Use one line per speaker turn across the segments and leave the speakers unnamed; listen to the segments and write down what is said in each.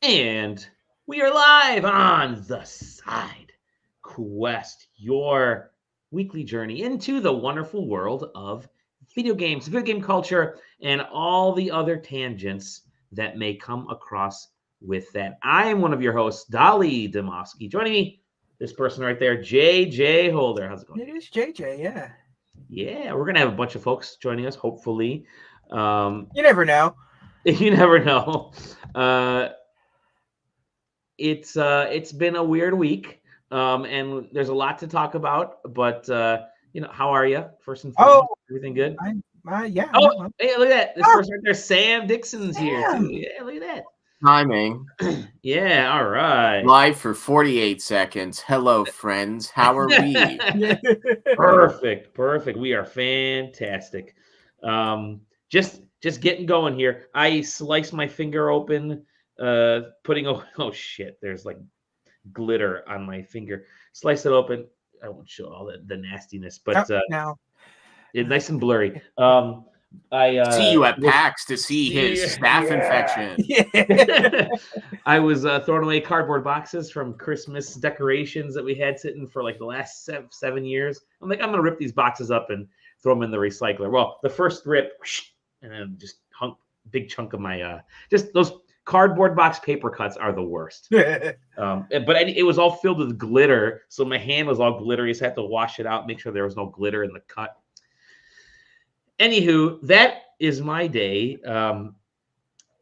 And we are live on the Side Quest, your weekly journey into the wonderful world of video games, video game culture, and all the other tangents that may come across with that. I am one of your hosts, Dolly Demofsky. Joining me, this person right there, JJ Holder. How's it going?
It is JJ, yeah.
Yeah, we're going to have a bunch of folks joining us, hopefully.
You never know.
You never know. It's been a weird week, and there's a lot to talk about. But how are you? First and
Oh,
foremost, everything good?
yeah.
Oh,
No,
hey, look at that! This
oh,
person right there, Sam Dixon's here too.
Sam.
Yeah, look at that.
Timing.
Yeah, all right.
Live for 48 seconds. Hello, friends. How are we?
Perfect. We are fantastic. Just getting going here. I sliced my finger open, putting oh shit, there's like glitter on my finger. Slice it open. I won't show all the nastiness, but
now.
it's nice and blurry. I
See you at
was,
PAX to see his staph infection.
Yeah.
I was throwing away cardboard boxes from Christmas decorations that we had sitting for like the last 7 years. I'm like, I'm gonna rip these boxes up and throw them in the recycler. Well, the first rip, and then just hung big chunk of my just those cardboard box paper cuts are the worst. But it was all filled with glitter, so my hand was all glittery. So I had to wash it out, make sure there was no glitter in the cut. Anywho, that is my day.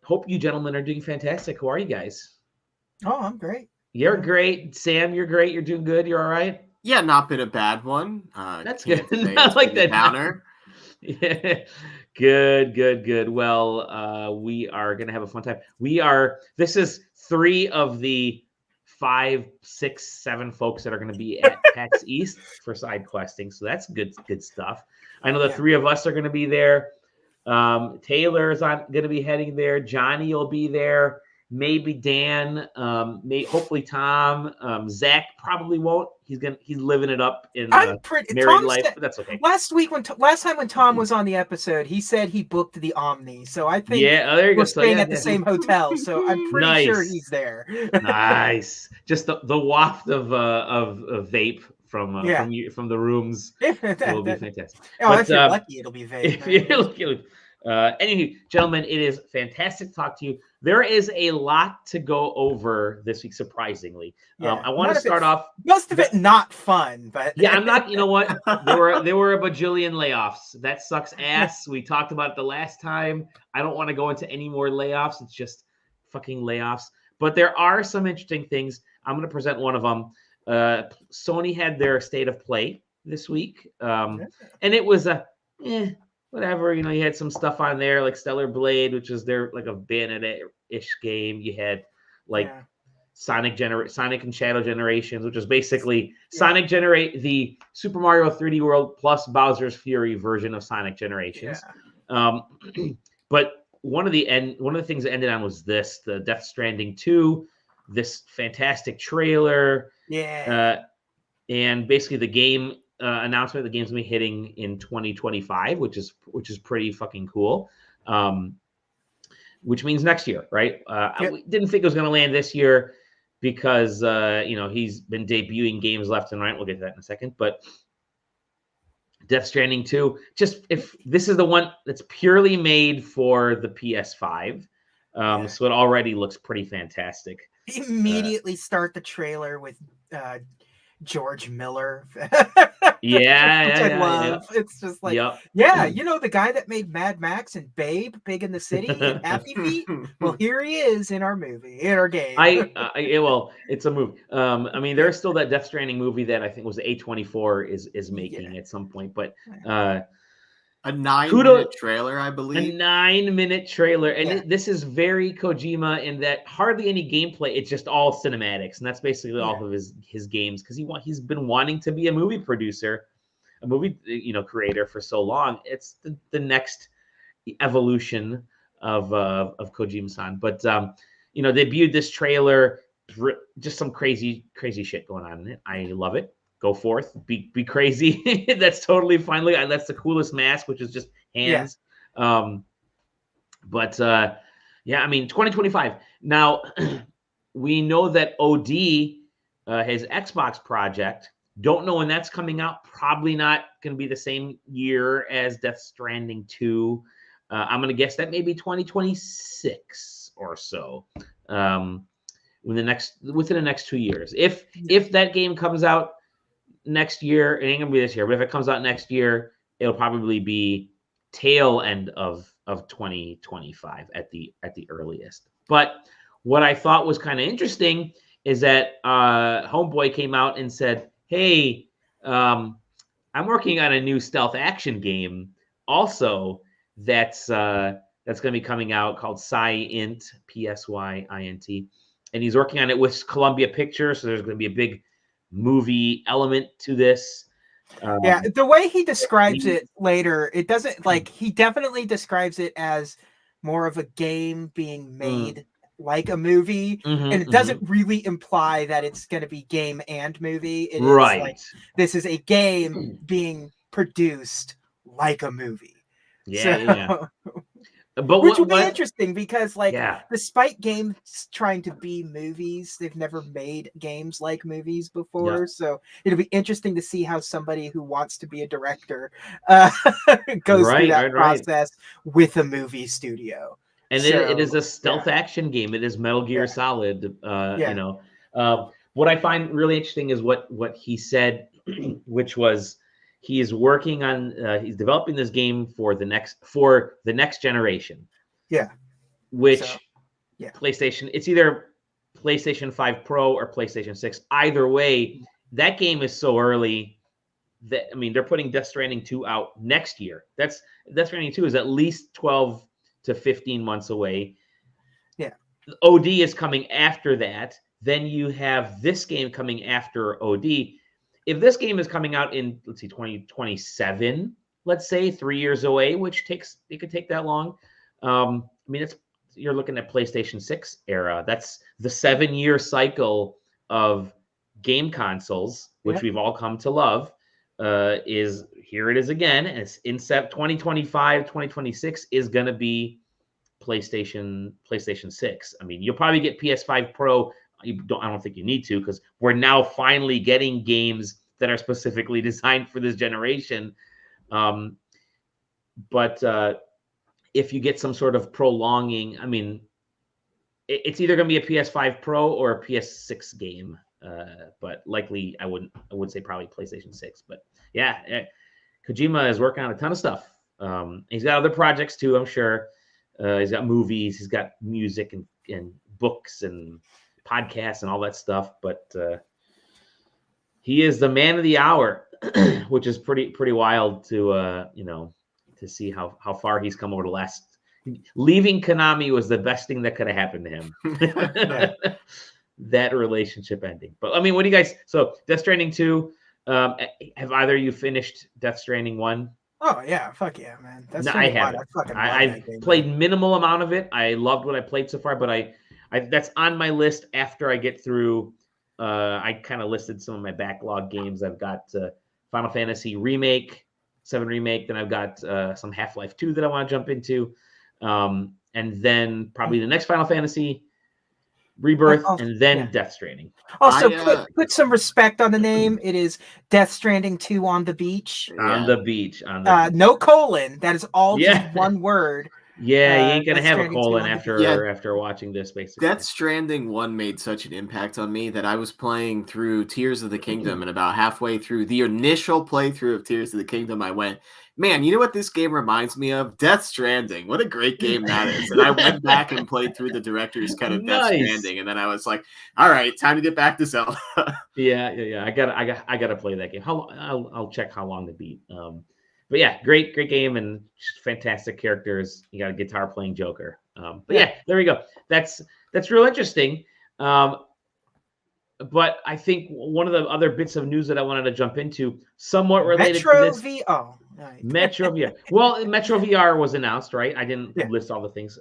Hope you gentlemen are doing fantastic. How are you guys?
Oh, I'm great.
You're great. Sam, you're great. You're doing good. You're all right?
Yeah, not been a bad one.
That's good. Not like that
downer.
Yeah. Good. Well, we are going to have a fun time. This is 3 of the 5, 6, 7 folks that are going to be at PAX East for side questing. So that's good stuff. I know the 3 of us are going to be there. Taylor's going to be heading there. Johnny will be there. Maybe Dan. Hopefully Tom. Zach probably won't. He's living it up in married life, but that's okay.
Last time when Tom was on the episode, he said he booked the Omni. So I think
there you
we're
go.
staying at the same hotel. So I'm pretty sure he's there.
Nice. Just the waft of vape from the rooms will be fantastic.
If you're lucky, it'll be vape.
If you're lucky. Anyway, gentlemen, it is fantastic to talk to you. There is a lot to go over this week, surprisingly. I want to start off.
Most of it not fun, but
I'm not. You know what? There were a bajillion layoffs. That sucks ass. We talked about it the last time. I don't want to go into any more layoffs. It's just fucking layoffs. But there are some interesting things. I'm going to present one of them. Sony had their State of Play this week, and it was whatever. You had some stuff on there like Stellar Blade, which is their like a Bayonetta-ish game. You had like Sonic and Shadow Generations, which is basically Sonic the Super Mario 3D World plus Bowser's Fury version of Sonic Generations. But one of the things that ended on was the Death Stranding 2, this fantastic trailer. And basically the game announcement, the game's gonna be hitting in 2025, which is pretty fucking cool. Which means next year, right? I didn't think it was gonna land this year because he's been debuting games left and right. We'll get to that in a second. But Death Stranding 2, just if this is the one that's purely made for the PS5, so it already looks pretty fantastic.
Immediately start the trailer with George Miller.
Which
I love. It's just like, the guy that made Mad Max and Babe, Big in the City, and Happy Feet. Well, here he is in our game.
Well, it's a movie. There's still that Death Stranding movie that I think was A24 is making at some point, but
a 9-minute trailer, I believe.
A 9-minute trailer. And this is very Kojima in that hardly any gameplay. It's just all cinematics. And that's basically all of his games because he's been wanting to be a movie producer, a movie creator for so long. It's the next evolution of Kojima-san. But, debuted this trailer, just some crazy shit going on in it. I love it. Go forth, be crazy. That's totally fine. That's the coolest mask, which is just hands. But Yeah, I mean 2025. Now we know that OD, his Xbox project, don't know when that's coming out. Probably not going to be the same year as Death Stranding 2. I'm going to guess that maybe 2026 or so. Within the next 2 years. If that game comes out next year, it ain't gonna be this year, but if it comes out next year, it'll probably be tail end of 2025 at the earliest. But what I thought was kind of interesting is that Homeboy came out and said, "Hey, I'm working on a new stealth action game, also that's going to be coming out called Psyint, Psyint, and he's working on it with Columbia Pictures. So there's going to be a big movie element to this."
Yeah, the way he describes it later, it doesn't like he definitely describes it as more of a game being made like a movie, and it doesn't really imply that it's going to be game and movie. It is like this is a game being produced like a movie.
Yeah. But
which would be interesting because, like, despite games trying to be movies, they've never made games like movies before. So it'll be interesting to see how somebody who wants to be a director goes through that process with a movie studio.
And it is a stealth action game. It is Metal Gear Solid. You know, what I find really interesting is what he said, which was, he is working on he's developing this game for the next generation.
Yeah.
Which PlayStation, it's either PlayStation 5 Pro or PlayStation 6. Either way, that game is so early that, I mean, they're putting Death Stranding 2 out next year. Death Stranding 2 is at least 12 to 15 months away.
Yeah.
OD is coming after that. Then you have this game coming after OD. If this game is coming out in, let's see, 2027, let's say 3 years away, which it could take that long. I mean, you're looking at PlayStation 6 era. That's the 7-year cycle of game consoles, which we've all come to love. Is here it is again. And it's in 2025, 2026 is going to be PlayStation 6. I mean, you'll probably get PS5 Pro. I don't think you need to, because we're now finally getting games that are specifically designed for this generation. But if you get some sort of prolonging, I mean, it's either going to be a PS5 Pro or a PS6 game. But likely, I would say probably PlayStation 6. But yeah, Kojima is working on a ton of stuff. He's got other projects too, I'm sure. He's got movies, he's got music and books and podcasts and all that stuff, but he is the man of the hour, which is pretty wild to to see how far he's come over the last. Leaving Konami was the best thing that could have happened to him. That relationship ending. But I mean, what do you guys? So Death Stranding 2. Have either of you finished Death Stranding 1?
Oh yeah, fuck yeah, man.
I haven't. I've played minimal amount of it. I loved what I played so far, but I that's on my list after I get through. I kind of listed some of my backlog games. I've got Final Fantasy Remake, 7 Remake. Then I've got some Half-Life 2 that I want to jump into. And then probably the next Final Fantasy Rebirth, and then Death Stranding.
Also, put some respect on the name. It is Death Stranding 2 on the beach.
On the beach.
No colon. That is all just one word.
Yeah, you ain't gonna have a colon after watching this, basically.
Death Stranding 1 made such an impact on me that I was playing through Tears of the Kingdom, and about halfway through the initial playthrough of Tears of the Kingdom, I went, man, you know what this game reminds me of? Death Stranding. What a great game that is. And I went back and played through the director's cut of Death Stranding, and then I was like, all right, time to get back to Zelda.
Yeah. I gotta play that game. I'll check how long to beat. But yeah, great game and fantastic characters. You got a guitar playing Joker. But yeah, there we go. That's real interesting. But I think one of the other bits of news that I wanted to jump into, somewhat related to this. Metro VR. Well, Metro VR was announced, right? I didn't list all the things,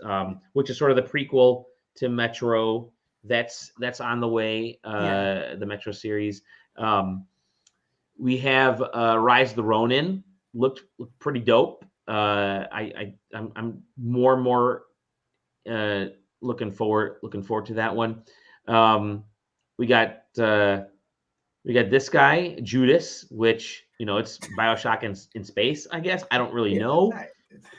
which is sort of the prequel to Metro. That's on the way. The Metro series. We have Rise of the Ronin. Looked pretty dope. I'm more and more looking forward to that one. We got this guy Judas, which it's BioShock in space. I guess I don't really know.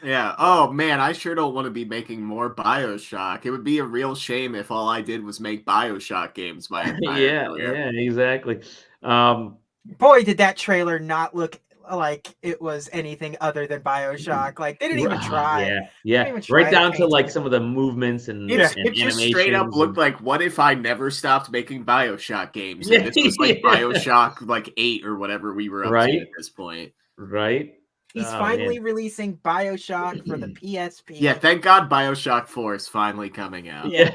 Yeah. Oh man, I sure don't want to be making more BioShock. It would be a real shame if all I did was make BioShock games my entire career.
Yeah, exactly.
Boy, did that trailer not look like it was anything other than BioShock. Like they didn't even try.
Yeah. Right down to like some of the movements and
it just straight up looked like, what if I never stopped making BioShock games? And this was like BioShock like 8 or whatever we were up to at this point.
Right.
He's finally releasing BioShock for the PSP.
Yeah, thank God BioShock 4 is finally coming out.
Yeah.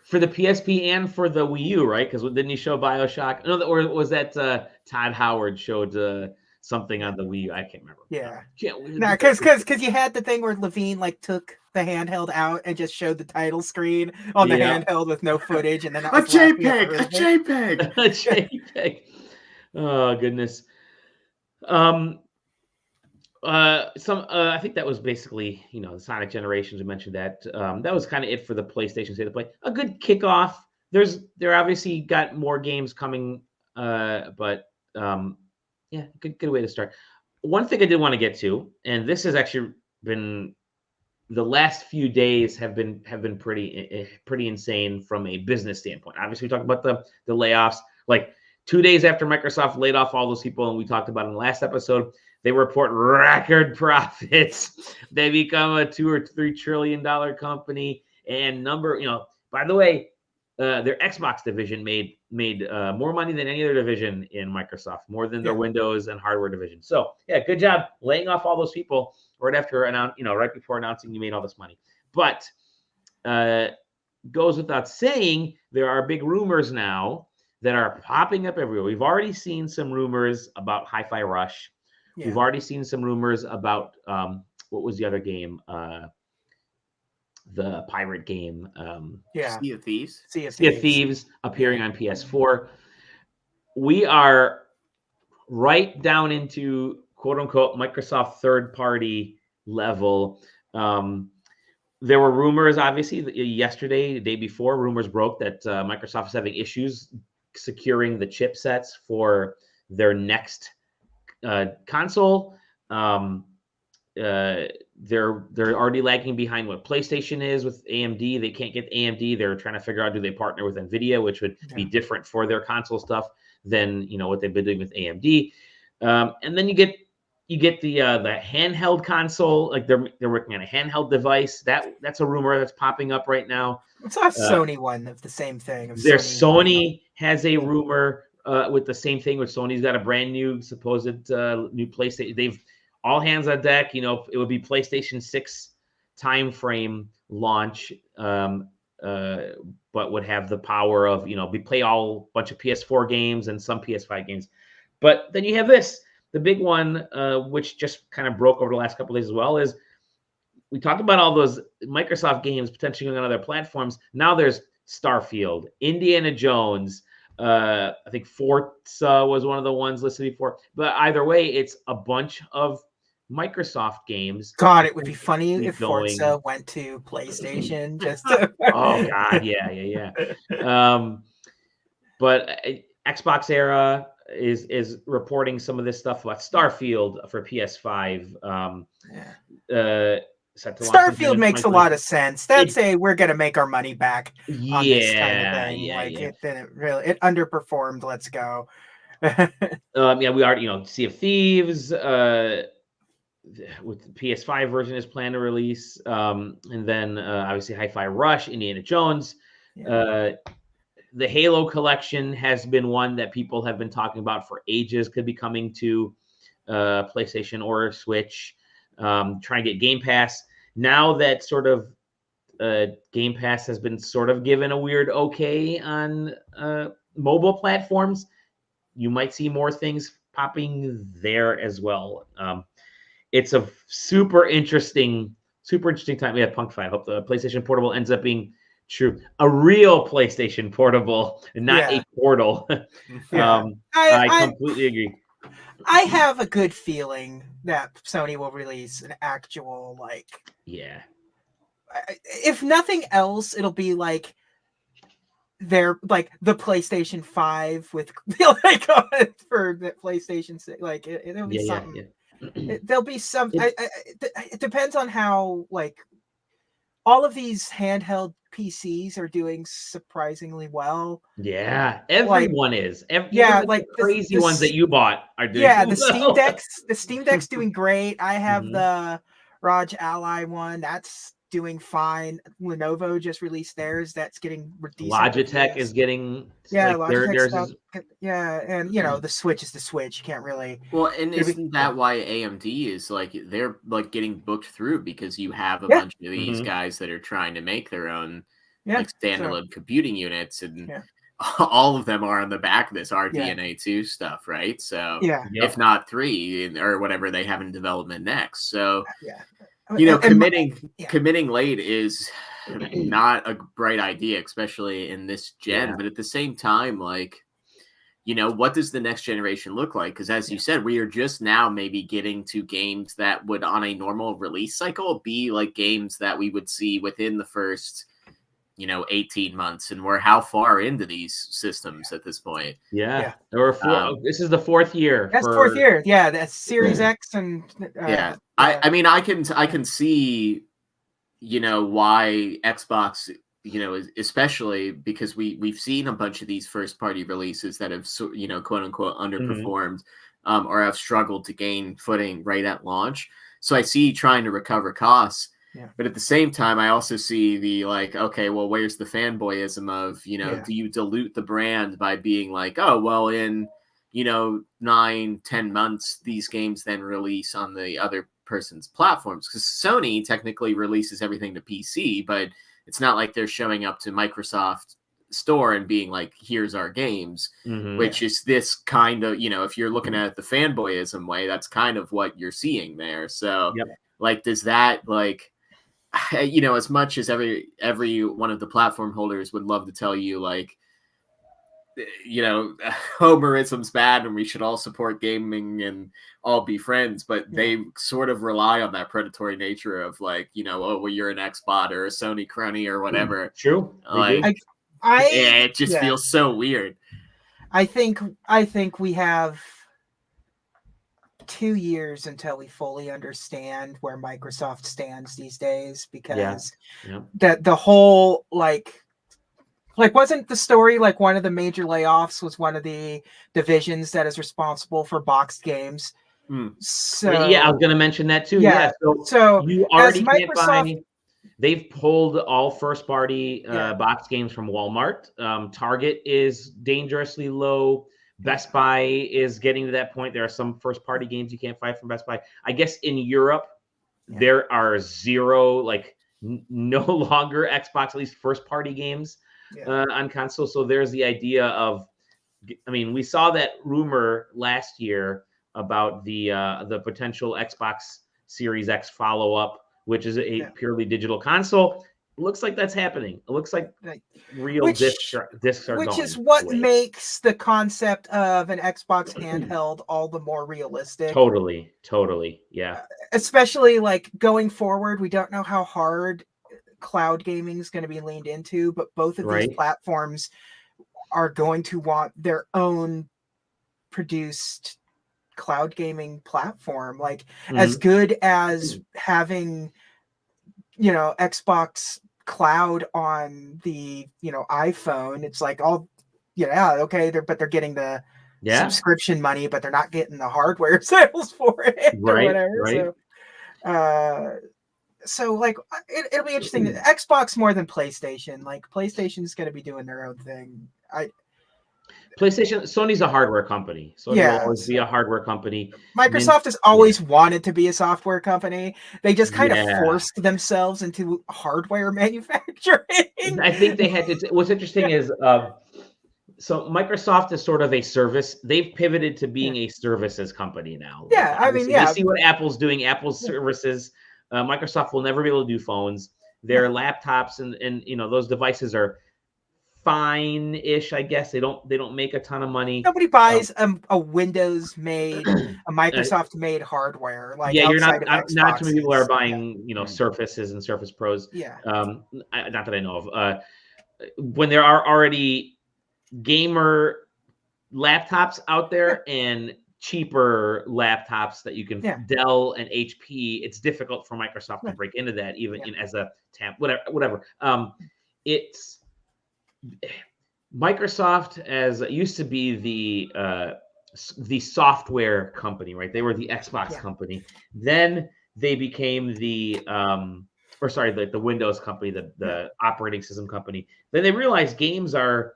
For the PSP and for the Wii U, right? Because didn't he show BioShock? No, or was that Todd Howard showed something on the Wii U? I can't remember.
Yeah. No, because you had the thing where Levine like took the handheld out and just showed the title screen on the handheld with no footage, and then that was
a JPEG.
A JPEG. Oh goodness. I think that was basically, the Sonic Generations. We mentioned that. That was kind of it for the PlayStation State of Play. A good kickoff. They're obviously got more games coming, but yeah, good way to start. One thing I did want to get to, and this has actually been the last few days have been pretty insane from a business standpoint. Obviously, we talked about the layoffs. Like 2 days after Microsoft laid off all those people, and we talked about in the last episode, they report record profits. They become a $2 or $3 trillion company. And by the way, their Xbox division made more money than any other division in Microsoft, more than their Windows and hardware division. So yeah, good job laying off all those people right before announcing you made all this money. But goes without saying, there are big rumors now that are popping up everywhere. We've already seen some rumors about Hi-Fi Rush. Yeah. We've already seen some rumors about what was the other game? The pirate game.
Sea of Thieves.
Sea of Thieves
appearing on PS4. We are right down into quote unquote Microsoft third party level. There were rumors, obviously, yesterday, the day before, rumors broke that Microsoft is having issues securing the chipsets for their next console. They're already lagging behind what PlayStation is with AMD. They can't get AMD. They're trying to figure out, do they partner with NVIDIA, which would be different for their console stuff than what they've been doing with AMD. And then you get the handheld console. Like they're working on a handheld device. That's a rumor that's popping up right now.
It's a Sony one of the same thing.
Sony has a rumor with the same thing. Which Sony's got a brand new supposed new PlayStation. They've all hands on deck. It would be PlayStation 6 timeframe launch, but would have the power of we play all bunch of PS4 games and some PS5 games. But then you have this. The big one, which just kind of broke over the last couple of days as well, is we talked about all those Microsoft games potentially going on other platforms. Now there's Starfield, Indiana Jones. I think Forza was one of the ones listed before. But either way, it's a bunch of Microsoft games.
God, it would be funny if Forza went to PlayStation.
Oh God, yeah. But Xbox era is reporting some of this stuff about Starfield for PS5.
Starfield makes a lot of sense. That's we're gonna make our money back on this kind of thing. It underperformed. Let's go.
We already Sea of Thieves with the PS5 version is planned to release, and then obviously Hi-Fi Rush, Indiana Jones. The Halo collection has been one that people have been talking about for ages. Could be coming to PlayStation or Switch. Trying to get Game Pass. Now that sort of Game Pass has been sort of given a weird okay on mobile platforms, you might see more things popping there as well. It's a super interesting time. Yeah, Punk 5. I hope the PlayStation Portable ends up being true. A real PlayStation Portable, not a portal. I completely agree.
I have a good feeling that Sony will release an actual if nothing else, it'll be like they're like the PlayStation 5 with like for the PlayStation 6. Like it'll be something. There'll be some. It depends on how like all of these handheld PCs are doing surprisingly well.
Yeah, everyone is.
Yeah,
Even
like
the crazy ones that you bought are doing.
Yeah,
so
the Steam
well.
Deck's doing great. I have
Mhm.
the ROG Ally one. That's doing fine. Lenovo just released theirs. That's getting decent
Logitech
reviews.
is getting
Yeah,
like
Logitech
theirs
stuff.
is
Yeah, and you know the Switch is the Switch. You can't really.
Well, and
It'll be-
isn't that why AMD is like they're like getting booked through because you have a
Yeah.
bunch of these
Mhm.
guys that are trying to make their own
Yeah,
like standalone computing units, and
Yeah.
all of them are on the back of this
Yeah.
RDNA2 stuff, right? So
Yeah,
if not 3 or whatever they have in development next. So
yeah.
you know,
And
committing late is not a bright idea, especially in this gen.
Yeah.
But at the same time, like, you know, what does the next generation look like? Because as you said, we are just now maybe getting to games that would, on a normal release cycle, be like games that we would see within the first, 18 months. And we're how far into these systems at this point?
Yeah. This is the 4th year.
That's 4th year. Yeah, that's Series X and
yeah. I mean, I can see, why Xbox, especially because we've seen a bunch of these first party releases that have, quote unquote underperformed, or have struggled to gain footing right at launch. So I see trying to recover costs.
Yeah.
But at the same time, I also see the like, okay, well, where's the fanboyism of, do you dilute the brand by being like, oh, well, in, 9-10 months, these games then release on the other person's platforms? Because Sony technically releases everything to PC, but it's not like they're showing up to Microsoft store and being like, here's our games, which is this kind of, if you're looking at it the fanboyism way, that's kind of what you're seeing there. So like, does that like, as much as every one of the platform holders would love to tell you like, Homerism's bad and we should all support gaming and all be friends, but they sort of rely on that predatory nature of like, oh, well, you're an Xbot or a Sony crony or whatever.
True.
Like, it just feels so weird.
I think we have 2 years until we fully understand where Microsoft stands these days, because that the whole like wasn't the story like one of the major layoffs was one of the divisions that is responsible for boxed games. So
I was going to mention that too. So you already can't buy. They've pulled all first-party box games from Walmart. Target is dangerously low. Best Buy is getting to that point. There are some first-party games you can't find from Best Buy. I guess in Europe, there are zero, like no longer Xbox, at least first-party games on console. So there's the idea of, I mean, we saw that rumor last year about the potential Xbox Series X follow-up, which is a purely digital console. It looks like that's happening. It looks like real discs are going.
Which is what makes the concept of an Xbox handheld all the more realistic.
Totally. Yeah.
Especially like going forward, we don't know how hard cloud gaming is going to be leaned into, but both of these platforms are going to want their own produced cloud gaming platform. Like as good as having Xbox cloud on the iPhone, it's like they're getting the subscription money, but they're not getting the hardware sales for it or whatever. So like it'll be interesting. Xbox more than PlayStation. Like PlayStation's going to be doing their own thing.
Sony's a hardware company. Sony will always be a hardware company.
Microsoft has always wanted to be a software company. They just kind of forced themselves into hardware manufacturing.
I think they had to. What's interesting is, so Microsoft is sort of a service. They've pivoted to being a services company now. You see what Apple's doing. Apple's services. Microsoft will never be able to do phones. Their laptops and those devices are fine-ish, I guess. They don't make a ton of money.
Nobody buys a Windows-made, a
Uh,
Microsoft-made hardware like
yeah, you're
outside of
not too many people are
Xboxes.
buying, you know, Surfaces and Surface Pros.
Yeah.
Not that I know of. When there are already gamer laptops out there and cheaper laptops that you can Dell and HP, it's difficult for Microsoft to break into that, even in as a tab, whatever. It's Microsoft as used to be the software company, right? They were the Xbox company. Then they became the Windows company, the operating system company. Then they realized games are,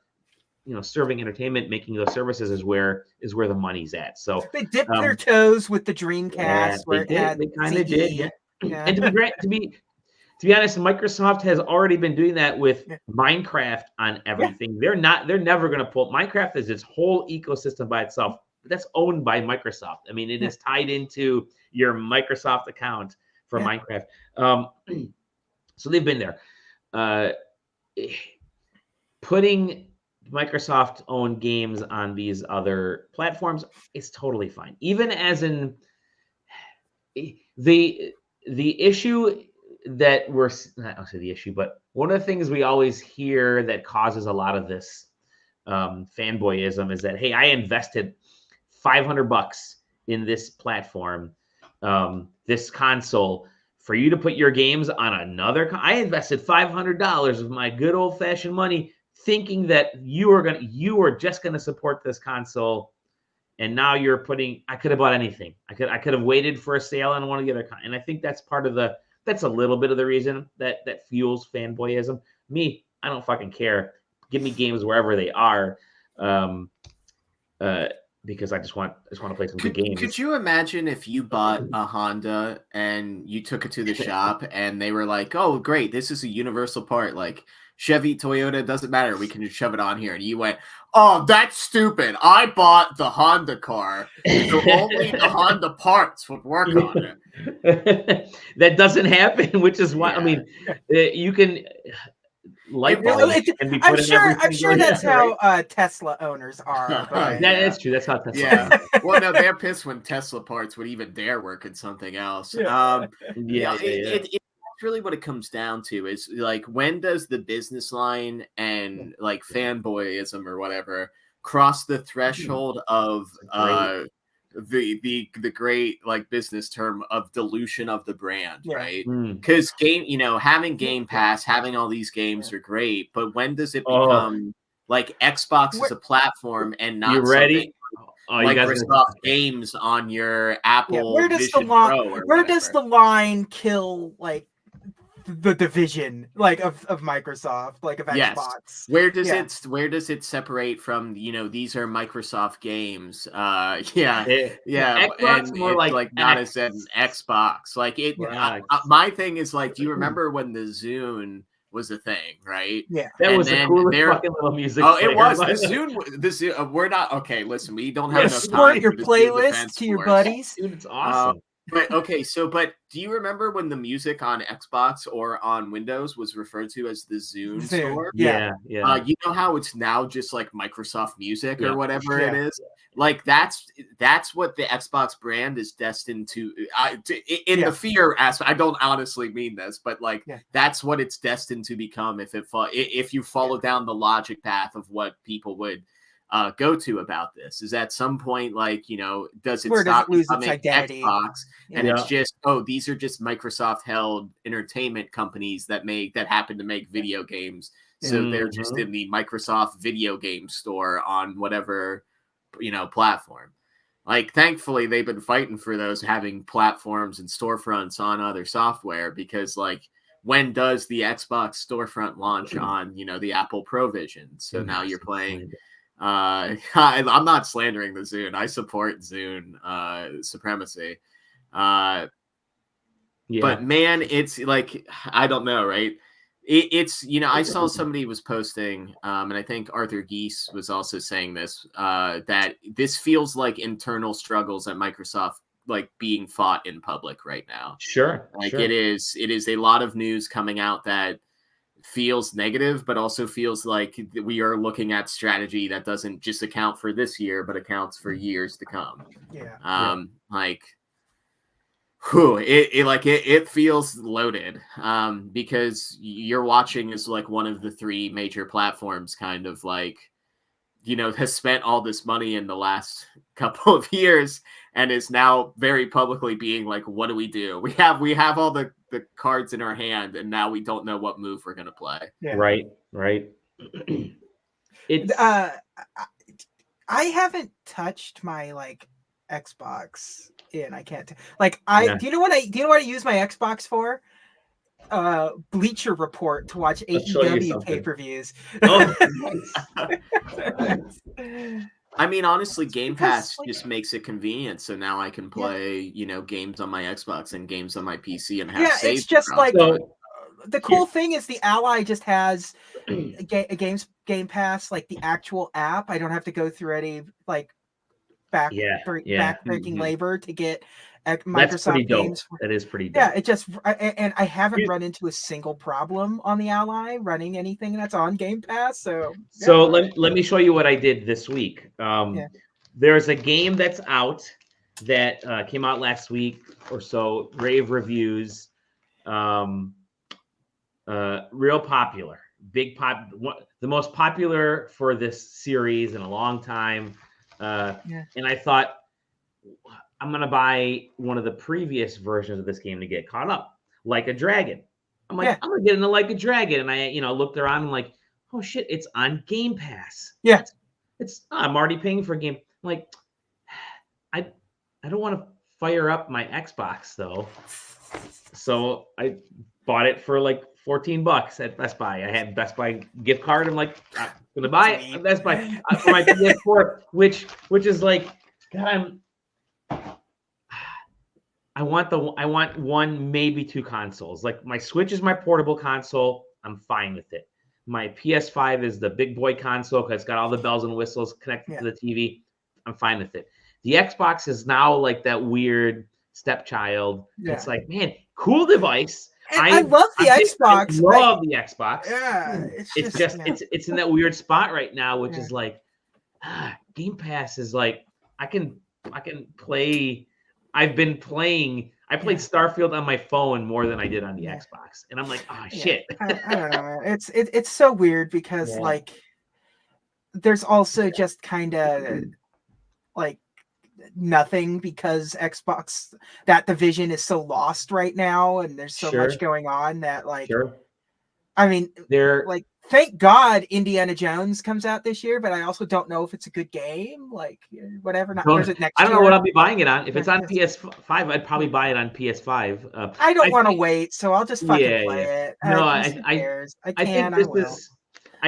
you know, serving entertainment, making those services is where the money's at. So
they dipped their toes with the Dreamcast, where
they kind of did, yeah. And to be honest, Microsoft has already been doing that with Minecraft on everything. They're never going to pull Minecraft as its whole ecosystem by itself. But that's owned by Microsoft. I mean, it is tied into your Microsoft account for Minecraft. So they've been there. Putting Microsoft-owned games on these other platforms is totally fine. Even as in the issue that I'll say the issue, but one of the things we always hear that causes a lot of this fanboyism is that, hey, I invested $500 in this platform, this console, for you to put your games on another. I invested $500 of my good old fashioned money, thinking that you were just gonna support this console, and now you're putting. I could have bought anything. I could have waited for a sale on one of the other, and I think that's that's a little bit of the reason that fuels fanboyism. Me, I don't fucking care. Give me games wherever they are, because I just want to play some good games.
Could you imagine if you bought a Honda and you took it to the shop and they were like, "Oh, great, this is a universal part, like Chevy, Toyota, doesn't matter. We can just shove it on here." And you went, "Oh, that's stupid. I bought the Honda car, so only the Honda parts would work on
it." That doesn't happen, which is why I mean, you can.
I'm sure that's how Tesla owners are. But,
that's true. That's how Tesla.
Yeah. Well, no, they're pissed when Tesla parts would even dare work in something else. It's really what it comes down to is like, when does the business line and like fanboyism or whatever cross the threshold of the great like business term of dilution of the brand, right? Because having Game Pass, having all these games are great, but when does it become like Xbox as a platform and not something Microsoft games on your Apple Vision Pro?
Where does the line kill like the division like of Microsoft, like of Xbox?
Where does it separate from, these are Microsoft games?
Xbox
and
more like
not as an Xbox. Like it. My thing is like, do you remember when the Zune was a thing, right?
Yeah,
that was the coolest fucking little music.
Oh, it was the Zune. We're not okay. Listen, we don't have enough
support
time
your playlist to your buddies.
Dude, it's awesome.
But do you remember when the music on Xbox or on Windows was referred to as the Zune store?
Yeah.
You know how it's now just like Microsoft Music or whatever it is? Like that's what the Xbox brand is destined to. In the fear aspect, I don't honestly mean this, but like that's what it's destined to become if you follow down the logic path of what people would go to about this. Is at some point, like, does it stop becoming Xbox and it's just, these are just Microsoft held entertainment companies that happen to make video games, so they're just in the Microsoft video game store on whatever platform. Like, thankfully they've been fighting for those, having platforms and storefronts on other software, because like, when does the Xbox storefront launch on the Apple Provision? So now you're playing I'm not slandering the Zune. I support Zune supremacy. But man, it's like, I don't know, right? It's I saw somebody was posting, and I think Arthur Geese was also saying this, that this feels like internal struggles at Microsoft, like being fought in public right now.
Sure.
It is a lot of news coming out that feels negative, but also feels like we are looking at strategy that doesn't just account for this year, but accounts for years to come.
Yeah.
Like, whew, it feels loaded, because you're watching is like one of the three major platforms kind of like, has spent all this money in the last couple of years and is now very publicly being like, what do? We have all the cards in our hand, and now we don't know what move we're going to play.
Yeah.
Right. It's
I haven't touched my like Xbox and I can't do you know what I use my Xbox for? Bleacher Report to watch
I'll show you
AEW
something.
pay-per-views.
Oh, nice.
I mean, honestly, Game Pass
like,
just makes it convenient. So now I can play, games on my Xbox and games on my PC and have saves.
It's just like
So,
the cool thing is the Ally just has a Game Pass, like the actual app. I don't have to go through any like backbreaking labor to get Microsoft games.
That is pretty dope.
Yeah, it just and I haven't run into a single problem on the Ally running anything that's on Game Pass. So
let me show you what I did this week. There's a game that's out that came out last week or so. Rave reviews, real popular, the most popular for this series in a long time. And I thought, I'm going to buy one of the previous versions of this game to get caught up, Like a Dragon. I'm like, I'm going to get into Like a Dragon. And I, looked around and I'm like, oh shit, it's on Game Pass.
Yeah.
I'm already paying for a game. I'm like, I don't want to fire up my Xbox though. So I bought it for like $14 at Best Buy. I had Best Buy gift card. I'm like, I'm going to buy it at Best Buy for my PS4, which is like, God, I want one, maybe two consoles. Like my Switch is my portable console. I'm fine with it. My PS5 is the big boy console because it's got all the bells and whistles connected to the TV. I'm fine with it. The Xbox is now like that weird stepchild. Yeah. It's like, man, cool device.
I love the Xbox.
I love the Xbox.
Yeah,
it's just it's in that weird spot right now, which is like, Game Pass is like I can play. I played Starfield on my phone more than I did on the Xbox, and I'm like, oh shit.
I don't know, man. It's so weird because like there's also just kind of like nothing because Xbox, that division is so lost right now, and there's so much going on that like I mean, they're like, thank God Indiana Jones comes out this year, but I also don't know if it's a good game. Like, whatever. Not it next
I don't know what I'll be buying it on. If it's on PS5, I'd probably buy it on PS5.
I don't want to wait, so I'll just fucking play it.
No, I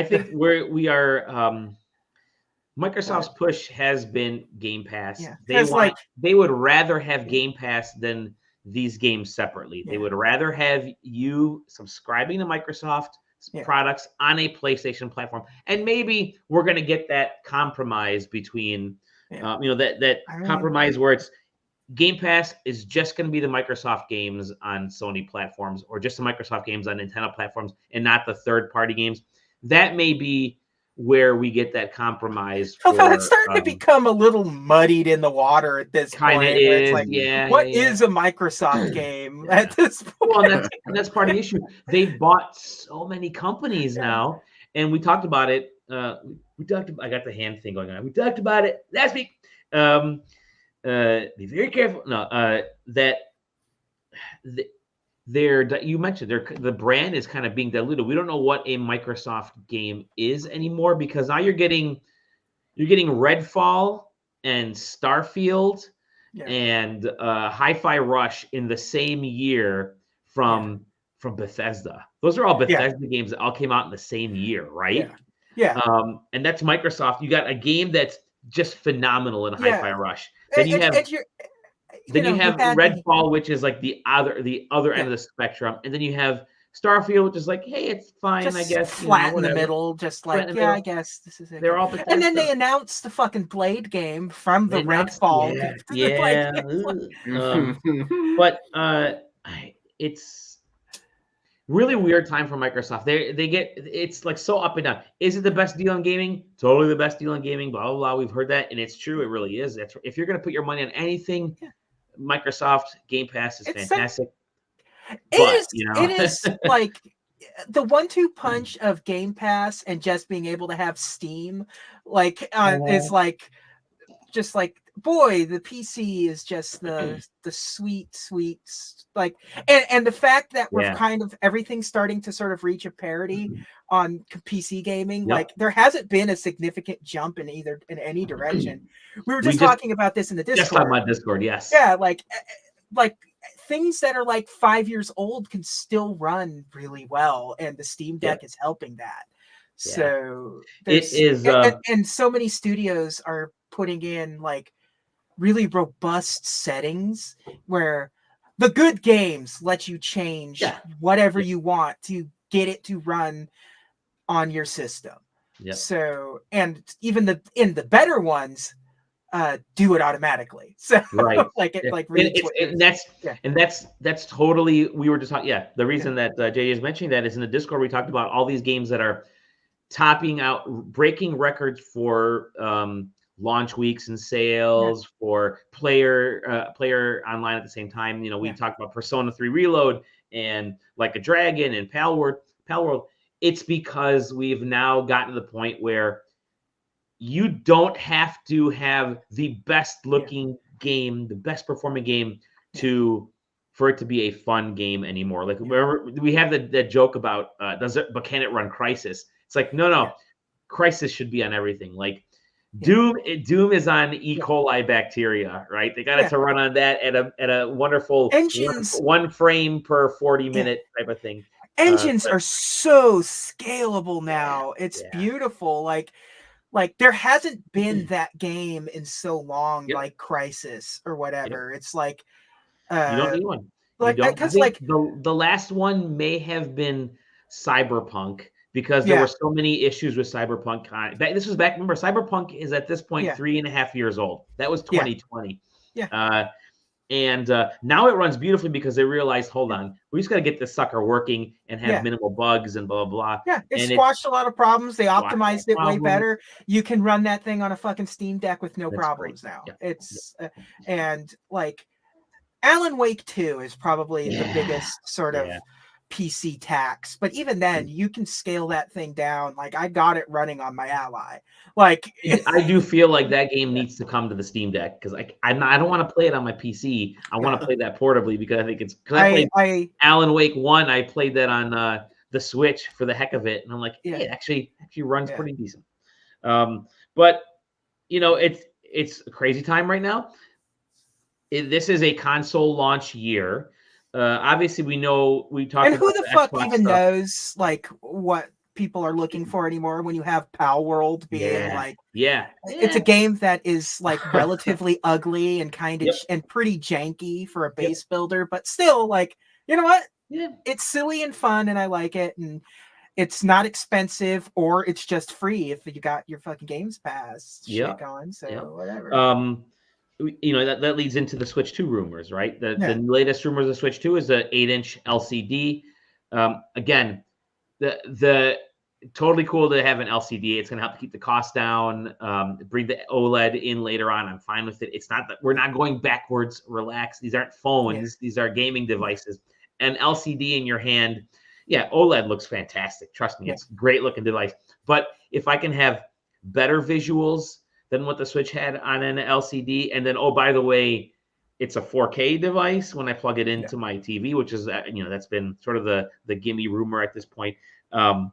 think we are. Microsoft's push has been Game Pass. Yeah, they would rather have Game Pass than these games separately. They would rather have you subscribing to Microsoft products on a PlayStation platform, and maybe we're going to get that compromise between, that compromise where it's Game Pass is just going to be the Microsoft games on Sony platforms, or just the Microsoft games on Nintendo platforms, and not the third-party games. That may be where we get that compromise.
Although it's starting to become a little muddied in the water at this point.
It's like, what
is a Microsoft game at this point?
Well, and that's part of the issue. They've bought so many companies now, and we talked about it. I got the hand thing going on. We talked about it last week. Be very careful. No, you mentioned the brand is kind of being diluted. We don't know what a Microsoft game is anymore, because now you're getting Redfall and Starfield and Hi-Fi Rush in the same year from Bethesda. Those are all Bethesda games that all came out in the same year, right?
Yeah.
And that's Microsoft. You got a game that's just phenomenal in Hi-Fi Rush. Then you have Redfall, which is like the other end of the spectrum, and then you have Starfield, which is like, hey, it's fine, just I guess.
Flat in the middle, just like, I guess this is it.
They're all Bethesda.
And then they announced the fucking Blade game from the Redfall.
But it's really weird time for Microsoft. They get it's like so up and down. Is it the best deal in gaming? Totally the best deal in gaming. Blah blah blah. We've heard that, and it's true. It really is. That's if you're going to put your money on anything,
Yeah.
Microsoft Game Pass is
It's
fantastic.
it
But
is
you know,
it is like the 1-2 punch of Game Pass and just being able to have Steam, like is like just like boy, the PC is just the sweet like and the fact that we're
yeah.
kind of everything's starting to sort of reach a parity on PC gaming.
Yep.
Like there hasn't been a significant jump in any direction. We were
We
just
just-
talking about this in the
Just
Discord.
talking about Discord, yes.
Yeah, like things that are like 5 years old can still run really well, and the Steam Deck is helping that.
Yeah.
So
It is,
and so many studios are putting in like really robust settings where the good games let you change whatever you want to get it to run on your system.
Yep.
So, and even in the better ones, do it automatically. So
right. That's totally, we were just talking. Yeah. The reason that JJ is mentioning that is in the Discord, we talked about all these games that are topping out, breaking records for launch weeks and sales for player online at the same time. You know, we talked about Persona 3 Reload and Like a Dragon and Pal World. It's because we've now gotten to the point where you don't have to have the best looking game, the best performing game for it to be a fun game anymore. Like remember, we have that joke about but can it run Crysis? It's like no, Crysis should be on everything. Like Doom is on E. coli bacteria, right? They got it to run on that at a wonderful
engines,
one frame per 40 minute type of thing.
Engines are so scalable now. It's beautiful. Like there hasn't been that game in so long, like Crysis or whatever. It's like
you don't need one.
Like because like
the last one may have been Cyberpunk because there were so many issues with Cyberpunk. This was back. Remember, Cyberpunk is at this point 3.5 years old. That was 2020. And now it runs beautifully because they realized, hold on, we just got to get this sucker working and have minimal bugs and blah, blah, blah.
Yeah, it squashed a lot of problems. They optimized it way better. You can run that thing on a fucking Steam Deck with no problems now. It's and like Alan Wake 2 is probably the biggest sort of PC tax, but even then you can scale that thing down. Like I got it running on my Ally. Like
I do feel like that game needs to come to the Steam Deck because I don't want to play it on my PC. I want to play that portably because I think it's because I played Alan Wake 1. I played that on the Switch for the heck of it, and I'm like, hey, it actually runs pretty decent. But you know, it's a crazy time right now. This is a console launch year. Obviously, we talked.
And who
about
the fuck
Xbox
even
stuff.
knows like what people are looking for anymore when you have Pal World being it's a game that is like relatively ugly and kind of and pretty janky for a base builder, but still like, you know what?
Yeah,
it's silly and fun and I like it, and it's not expensive or it's just free if you got your fucking Games Pass shit going. So whatever.
You know, that leads into the Switch 2 rumors, right? The latest rumors of Switch 2 is the 8-inch LCD. Again, the totally cool to have an LCD. It's going to help keep the cost down. Bring the OLED in later on. I'm fine with it. It's not that we're not going backwards. Relax. These aren't phones. These are gaming devices. An LCD in your hand. Yeah, OLED looks fantastic. Trust me, it's a great looking device. But if I can have better visuals than what the Switch had on an LCD, and then by the way, it's a 4K device when I plug it into my TV, which is that's been sort of the gimme rumor at this point. I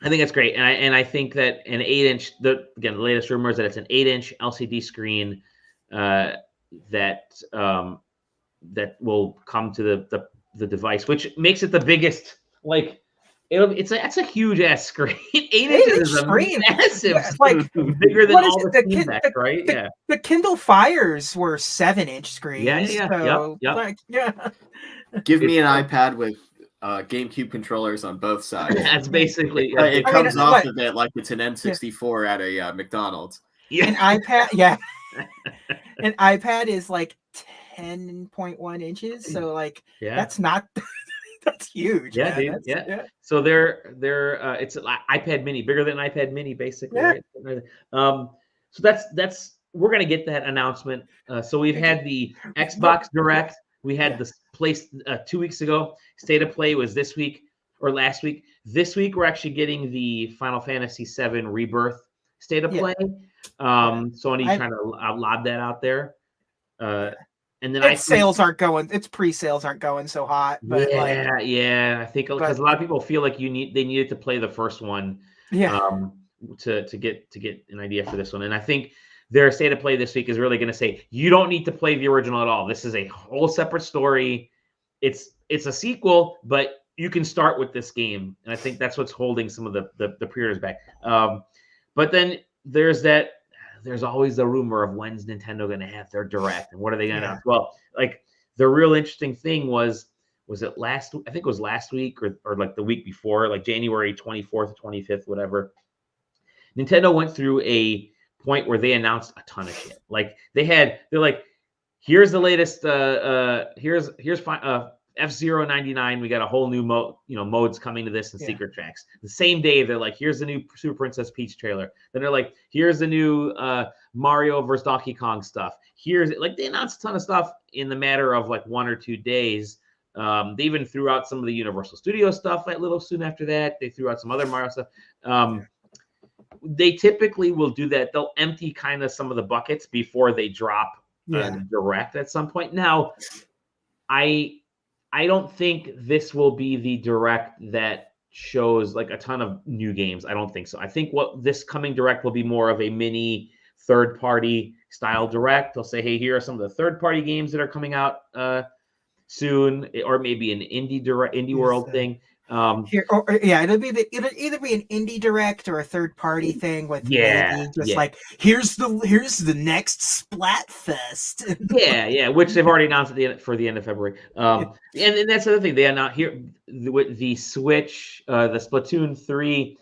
think that's great, and I think that an 8-inch. The latest rumor is that it's an 8-inch LCD screen that will come to the device, which makes it the biggest. Like that's a huge ass screen. 8 inches is a massive, like bigger than all the Steam Deck, right?
The Kindle Fires were 7-inch screens. So,
Give me an iPad with GameCube controllers on both sides.
That's basically
it comes off of it like it's an N64 at a McDonald's.
An iPad, an iPad is like 10.1 inches, so like that's not That's huge.
Yeah,
man.
dude. Yeah. So they're it's an iPad Mini, bigger than an iPad Mini, basically.
Yeah.
Right? So that's we're gonna get that announcement. So we've had the Xbox Direct. We had the place 2 weeks ago. State of Play was this week or last week. This week we're actually getting the Final Fantasy VII Rebirth State of Play. So I need to kind of lob that out there. And then
sales aren't going. Its pre-sales aren't going so hot. But
I think because a lot of people feel like they needed to play the first one, to get an idea for this one. And I think their state of play this week is really going to say you don't need to play the original at all. This is a whole separate story. It's a sequel, but you can start with this game, and I think that's what's holding some of the pre-orders back. But then there's always the rumor of when's Nintendo going to have their Direct and what are they going to announce? Well, like the real interesting thing was it last? I think it was last week or like the week before, like January 24th or 25th, whatever. Nintendo went through a point where they announced a ton of shit. Like they're like, here's the latest. Here's F-Zero 99. We got a whole new modes coming to this and secret tracks. The same day, they're like, here's the new Super Princess Peach trailer. Then they're like, here's the new Mario versus Donkey Kong stuff. They announced a ton of stuff in the matter of like 1 or 2 days. They even threw out some of the Universal Studios stuff a little soon after that. They threw out some other Mario stuff. They typically will do that. They'll empty kind of some of the buckets before they drop Direct at some point. Now, I don't think this will be the Direct that shows like a ton of new games. I don't think so. I think what this coming Direct will be more of a mini third-party style Direct. They'll say, hey, here are some of the third-party games that are coming out soon, or maybe an indie world thing.
It'll either be an indie Direct or a third party thing with like here's the next Splatfest.
Which they've already announced for the end of February. And that's the other thing they announced here with the Switch, the Splatoon 3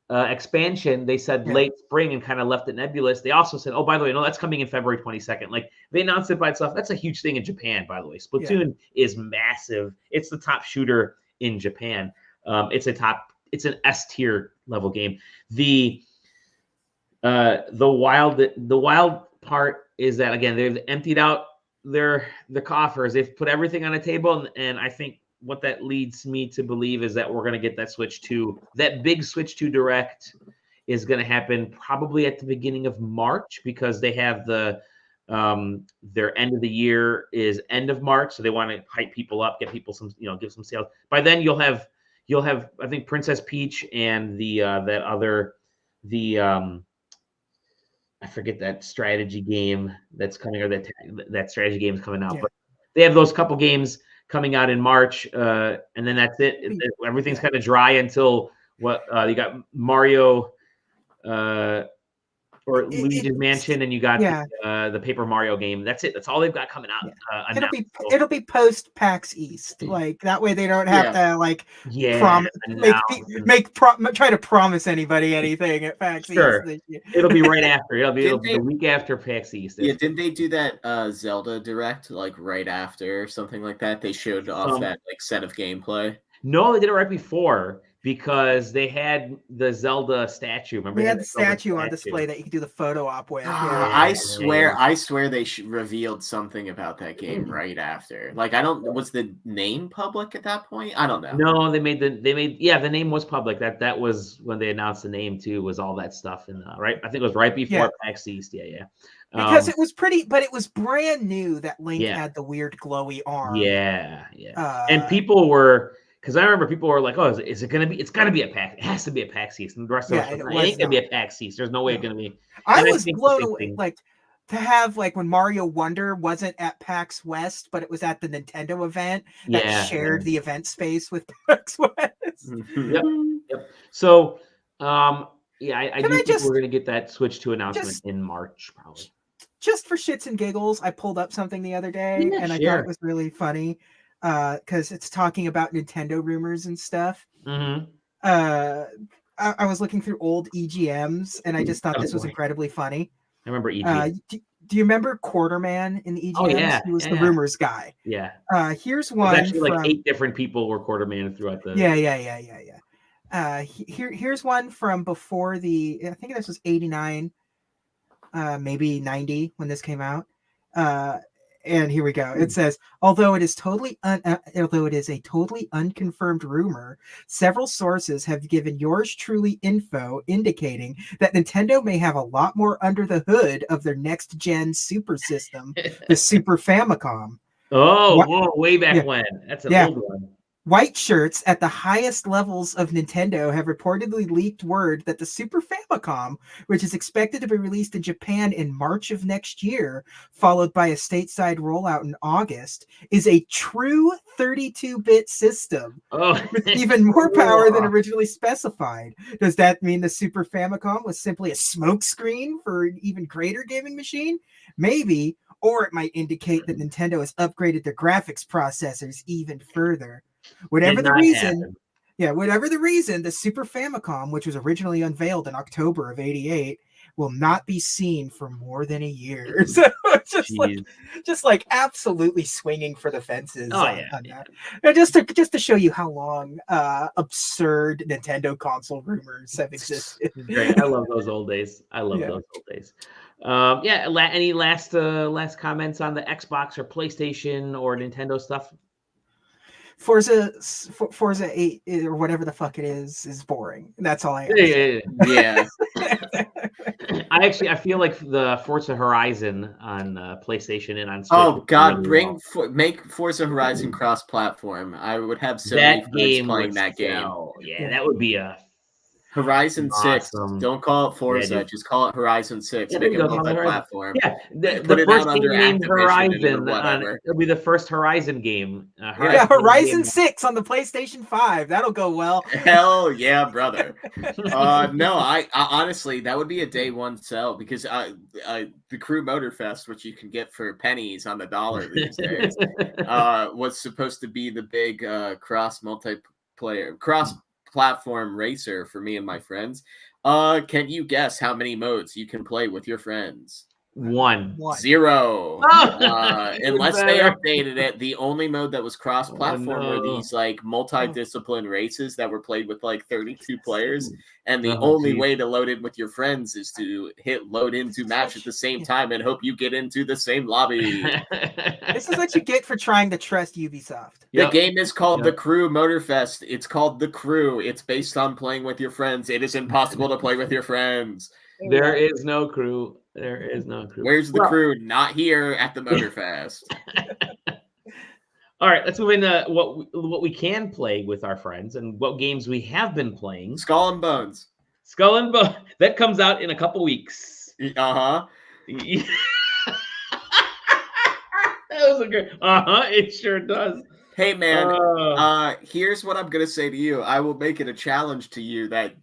expansion. They said late spring and kind of left it nebulous. They also said, oh, by the way, no, that's coming in February 22nd. Like they announced it by itself. That's a huge thing in Japan, by the way. Splatoon is massive. It's the top shooter in Japan. It's an S tier level game. The wild part is that again they've emptied out the coffers. They've put everything on a table, and I think what that leads me to believe is that we're going to get that big Switch 2 Direct is going to happen probably at the beginning of March, because they have their end of the year is end of March, so they want to hype people up, get people some, give some sales. By then you'll have I think Princess Peach and I forget that strategy game that's coming, or that strategy game is coming out. But they have those couple games coming out in March, and then that's it. Everything's kind of dry until you got Mario. Or Luigi's Mansion, and you got the Paper Mario game. That's it. That's all they've got coming out.
It'll be post PAX East. Like that way they don't have to try to promise anybody anything at PAX East.
It'll be right after. It'll be the week after PAX East.
Yeah, didn't they do that Zelda Direct like right after or something like that? They showed off that like set of gameplay.
No, they did it right before, because they had the Zelda statue. Remember,
they had the statue on display that you could do the photo op with.
I swear they revealed something about that game right after. Like was the name public at that point? I don't know.
No, the name was public. That was when they announced the name too. Was all that stuff in right? I think it was right before PAX East.
Because it was pretty, but it was brand new that Link had the weird glowy arm.
And people were. Because I remember people were like, "Oh, is it gonna be? It's gotta be a PAX. It has to be a PAX East." And the rest of us, it ain't gonna be a PAX East. There's no way it's gonna be.
I was blown away, like to have like when Mario Wonder wasn't at PAX West, but it was at the Nintendo event that shared the event space with PAX West.
Yep. So, I think we're gonna get that Switch 2 announcement in March, probably.
Just for shits and giggles, I pulled up something the other day, and I thought it was really funny. Because it's talking about Nintendo rumors and stuff.
Mm-hmm.
I was looking through old EGMs, and I just thought this was incredibly funny.
I remember EGMs.
Do you remember Quarterman in the EGMs?
Oh, yeah,
He was the
yeah.
rumors guy.
Yeah.
Here's
There's
one
actually like
from
8 different people were Quarterman throughout the.
Yeah. Here's one from before the. I think this was 89, maybe 90 when this came out. And here we go. It says, although it is a totally unconfirmed rumor, several sources have given yours truly info indicating that Nintendo may have a lot more under the hood of their next gen super system, the Super Famicom.
Whoa, way back
Yeah.
when. That's an
Yeah.
old one.
White shirts at the highest levels of Nintendo have reportedly leaked word that the Super Famicom, which is expected to be released in Japan in March of next year, followed by a stateside rollout in August, is a true 32-bit system with even more power than originally specified. Does that mean the Super Famicom was simply a smokescreen for an even greater gaming machine? Maybe, or it might indicate that Nintendo has upgraded their graphics processors even further. Whatever the reason, the Super Famicom, which was originally unveiled in October of '88, will not be seen for more than a year. So it's just like absolutely swinging for the fences on that. And just to show you how long absurd Nintendo console rumors have existed.
Great. I love those old days. Any last comments on the Xbox or PlayStation or Nintendo stuff?
Forza 8 or whatever the fuck it is boring. That's all I have.
Yeah.
I feel like the Forza Horizon on PlayStation and on Switch.
Oh God, make Forza Horizon cross-platform. I would have so many friends playing that game.
Yeah, that would be a
Horizon 6. Don't call it Forza, just call it Horizon 6. Make it multi-platform.
Yeah, the first game named Horizon. It'll be the first Horizon game.
Horizon 6 on the PlayStation 5. That'll go well.
Hell yeah, brother. No, I honestly, that would be a day one sell because the Crew Motorfest, which you can get for pennies on the dollar these days, was supposed to be the big cross-platform racer for me and my friends. Can you guess how many modes you can play with your friends?
1.
0. Unless they updated it, the only mode that was cross-platform were these like multi-discipline races that were played with like 32 players, and the only way to load in with your friends is to hit load into match at the same time and hope you get into the same lobby.
This is what you get for trying to trust Ubisoft.
The game is called The Crew Motorfest. It's called The Crew. It's based on playing with your friends. It is impossible to play with your friends.
There is no crew.
Where's the crew? Not here at the Motorfest.
All right, let's move into what we can play with our friends and what games we have been playing.
Skull and Bones.
That comes out in a couple weeks.
Uh-huh.
That was a good. It sure does.
Hey man, here's what I'm gonna say to you. I will make it a challenge to you that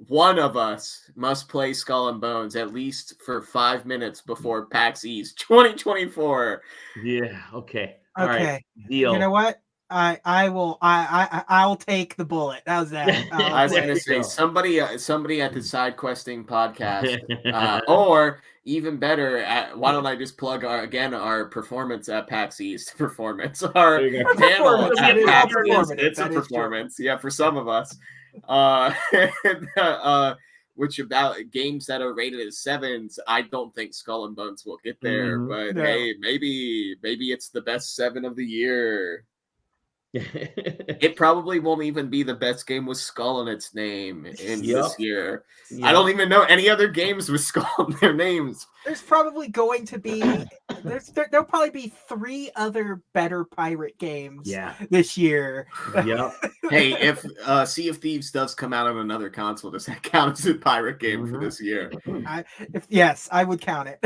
one of us must play Skull and Bones at least for 5 minutes before PAX East 2024.
Yeah. Okay.
All right. Deal. You know what? I'll take the bullet. How's that?
I was going to say somebody at the SideQuesting podcast, or even better, why don't I just plug our performance at PAX East performance, our panel at PAX East. It's a performance, yeah, for some of us. Which about games that are rated as 7s, I don't think Skull and Bones will get there, but hey, maybe it's the best 7 of the year. It probably won't even be the best game with Skull in its name this year. I don't even know any other games with Skull in their names.
There's probably going to be there'll probably be 3 other better pirate games this year.
Hey, if Sea of Thieves does come out on another console, does that count as a pirate game for this year?
Yes, I would count it.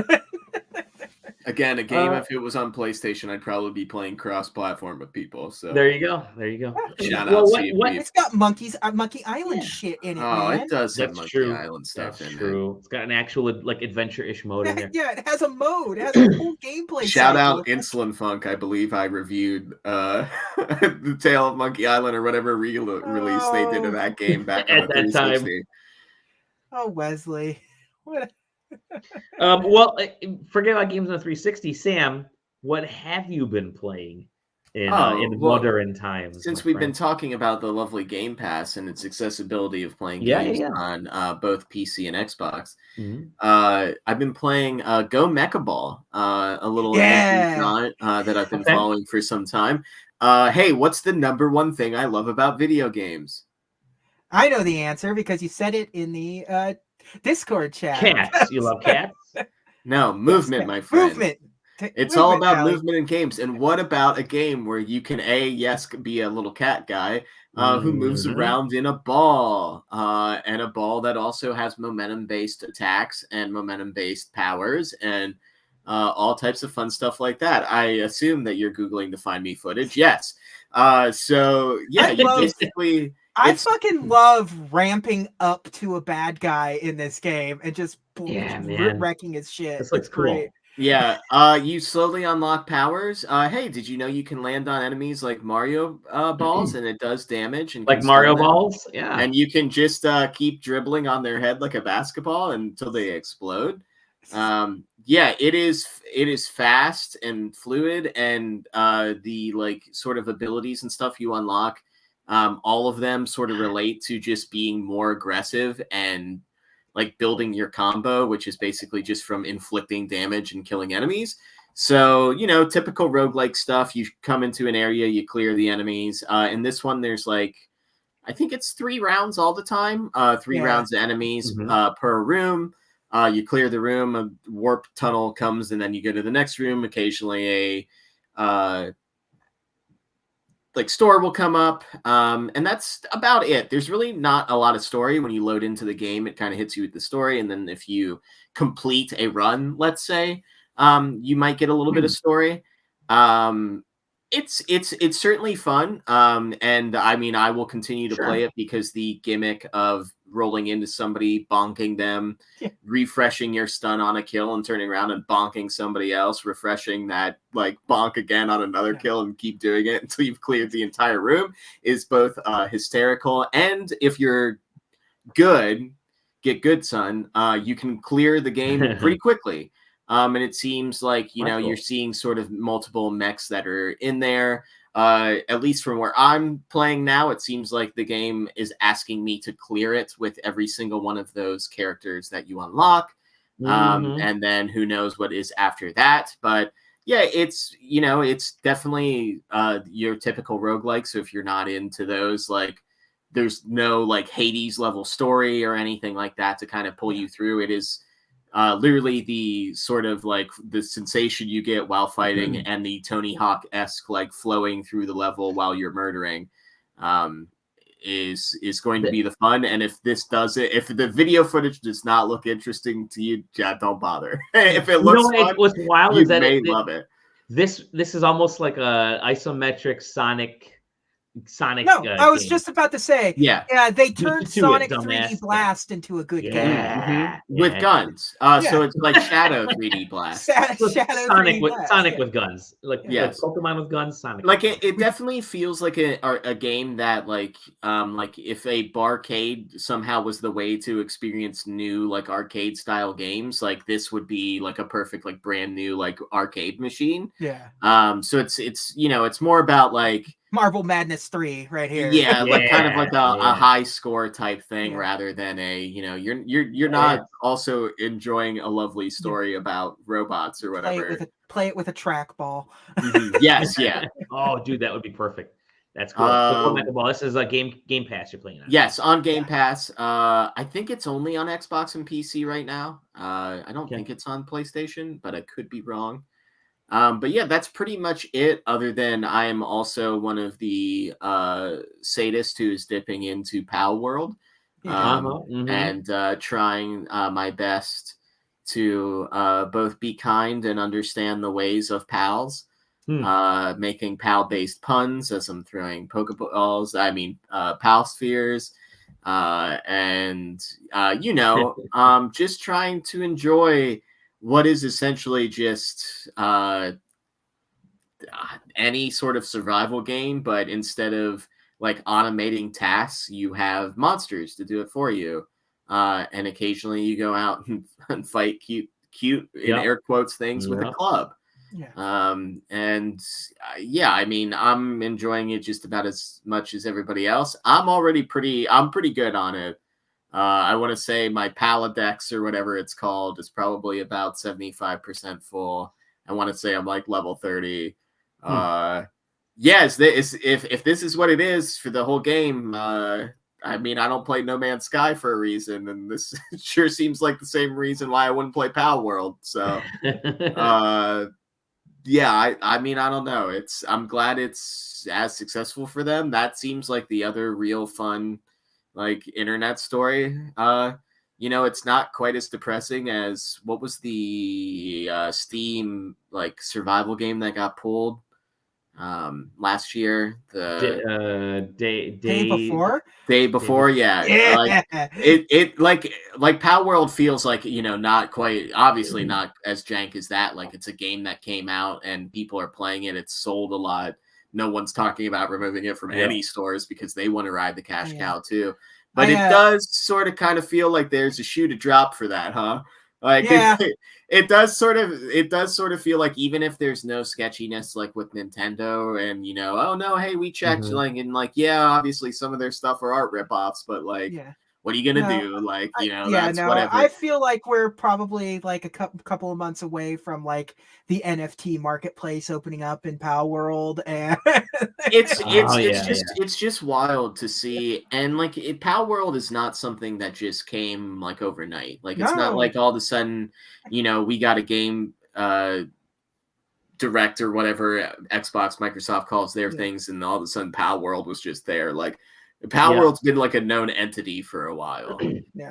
Again, a game if it was on PlayStation, I'd probably be playing cross-platform with people. So
there you go.
Shout out to you.
It's got Monkey Island shit in it.
Oh,
man.
It does have Monkey Island stuff in it.
It's got an actual like adventure-ish mode in there.
Yeah, it has a mode. It has a whole gameplay.
Shout out Insulin Funk. I believe I reviewed the Tale of Monkey Island or whatever release they did of that game back on the 360.
Oh, Wesley, what?
Well, forget about games on the 360. Sam, what have you been playing
Oh,
in
well,
modern times, my
since we've been
friend?
talking about the lovely Game Pass and its accessibility of playing
Yeah,
games
yeah,
on both PC and Xbox,
yeah. Mhm.
I've been playing Go Mecha Ball, a little indie
Yeah.
jaunt that I've been
Okay.
following for some time. Hey, what's the number one thing I love about video games?
I know the answer because you said it in the Discord chat.
Cats. You love cats?
No,
Yes,
movement,
cat.
my friend.
Movement.
It's all
Movement,
about
Allie.
movement in games. And what about a game where you can yes, be a little cat guy who moves
Mhm.
around in a ball, and a ball that also has momentum-based attacks and momentum-based powers and all types of fun stuff like that. I assume that you're Googling to find me footage. Yes. So yeah,
I
you
love
basically
I
it's
fucking love ramping up to a bad guy in this game and just
Yeah, man.
wrecking his shit.
This looks
It's great.
cool.
yeah, you slowly unlock powers. Hey, did you know you can land on enemies like Mario balls and it does damage and can
Like
stun
Mario
them?
balls? Yeah.
And you can just keep dribbling on their head like a basketball until they explode. Yeah, it is fast and fluid, and the like sort of abilities and stuff you unlock, all of them sort of relate to just being more aggressive and like building your combo, which is basically just from inflicting damage and killing enemies. So, typical roguelike stuff. You come into an area, you clear the enemies. In this one, there's like, I think it's 3 rounds all the time. Three
Yeah.
rounds of enemies
Mhm.
per room. You clear the room, a warp tunnel comes, and then you go to the next room. Occasionally, like store will come up, and that's about it. There's really not a lot of story when you load into the game. It kind of hits you with the story, and then if you complete a run, let's say, you might get a little bit of story. um, it's certainly fun, and I mean, I will continue to
Sure.
play it because the gimmick of rolling into somebody, bonking them,
Yeah.
refreshing your stun on a kill and turning around and bonking somebody else, refreshing that, like bonk again on another
Yeah.
kill and keep doing it until you've cleared the entire room is both hysterical. And if you're good, get good, son, you can clear the game pretty quickly. And it seems like,
That's
you're
cool.
seeing sort of multiple mechs that are in there. At least from where I'm playing now, it seems like the game is asking me to clear it with every single one of those characters that you unlock.
Mhm.
And then who knows what is after that. But yeah, it's definitely your typical roguelike. So if you're not into those, like, there's no like Hades level story or anything like that to kind of pull
Yeah.
you through. It is literally the sort of like the sensation you get while fighting and the Tony Hawk-esque like flowing through the level while you're murdering, um, is going to
The-
be the fun. And if this does it, if the video footage does not look interesting to you, yeah, don't bother. If it
You know
looks fun,
what's wild
you
is that
may love it.
this is almost like a isometric Sonic
No, I was
game.
just about to say,
Yeah.
yeah, they
Beat you
turned
to it,
Sonic 3D
dumbass. Yeah.
Blast into a good game.
Yeah.
With
Yeah.
guns.
Yeah.
So it's like Shadow 3D Blast.
So
Shadow 3D Blast.
Sonic
Yeah.
with guns,
Yeah.
like
Yes.
Pokemon with guns, Sonic
Like
with guns.
it definitely feels like a game that like if a barcade somehow was the way to experience new like arcade style games, like this would be like a perfect like brand new like arcade machine.
Yeah.
So it's more about like,
Marble Madness 3 right here.
yeah, like kind of like
Yeah,
a
yeah,
high score type thing
Yeah.
rather than you're
yeah.
not also enjoying a lovely
Yeah.
story about robots or whatever.
Play it with a trackball.
Yes, yeah.
Oh, dude, that would be perfect. That's cool. So go
Um,
Mecha Ball. This is a Game Pass you're playing on.
yes, on Game
Yeah.
Pass. I think it's only on Xbox and PC right now. I don't
Okay.
think it's on PlayStation, but I could be wrong. But yeah, that's pretty much it. Other than I am also one of the sadists who is dipping into Pal World,
Yeah.
and trying my best to both be kind and understand the ways of pals.
Hmm.
Making pal-based puns as I'm throwing Pokeballs. I mean, pal spheres, and just trying to enjoy what is essentially just any sort of survival game, but instead of like automating tasks, you have monsters to do it for you. and occasionally you go out and fight cute in
Yep.
air quotes things with a
Yep.
club.
Yeah.
And yeah, I mean, I'm enjoying it just about as much as everybody else. I'm pretty good on it. I want to say my Paladex or whatever it's called is probably about 75% full. I want to say I'm like level 30. Yes, if this is what it is for the whole game, I mean, I don't play No Man's Sky for a reason, and this sure seems like the same reason why I wouldn't play Pal World. So, yeah, I mean, I don't know. I'm glad it's as successful for them. That seems like the other real fun, like, internet story. It's not quite as depressing as what was the Steam like survival game that got pulled last year. The
Day before.
day before, yeah.
Yeah.
It like Power World feels like, not quite, obviously not as jank as that. Like, it's a game that came out and people are playing it. It's sold a lot. No one's talking about removing it from any stores because they want to ride the cash cow too. But it does sort of kind of feel like there's a shoe to drop for that, huh? Like, it does sort of feel like, even if there's no sketchiness like with Nintendo and oh no, hey, we checked, like, and like, yeah, obviously some of their stuff are art ripoffs, but like, what are you gonna do? Like, that's whatever.
I feel like we're probably like a couple of months away from like the NFT marketplace opening up in Power World, and
it's just wild to see. And like, Power World is not something that just came like overnight. Like, it's not like all of a sudden, we got a game direct or whatever Xbox, Microsoft calls their things, and all of a sudden Power World was just there. Like, Power World's been like a known entity for a while.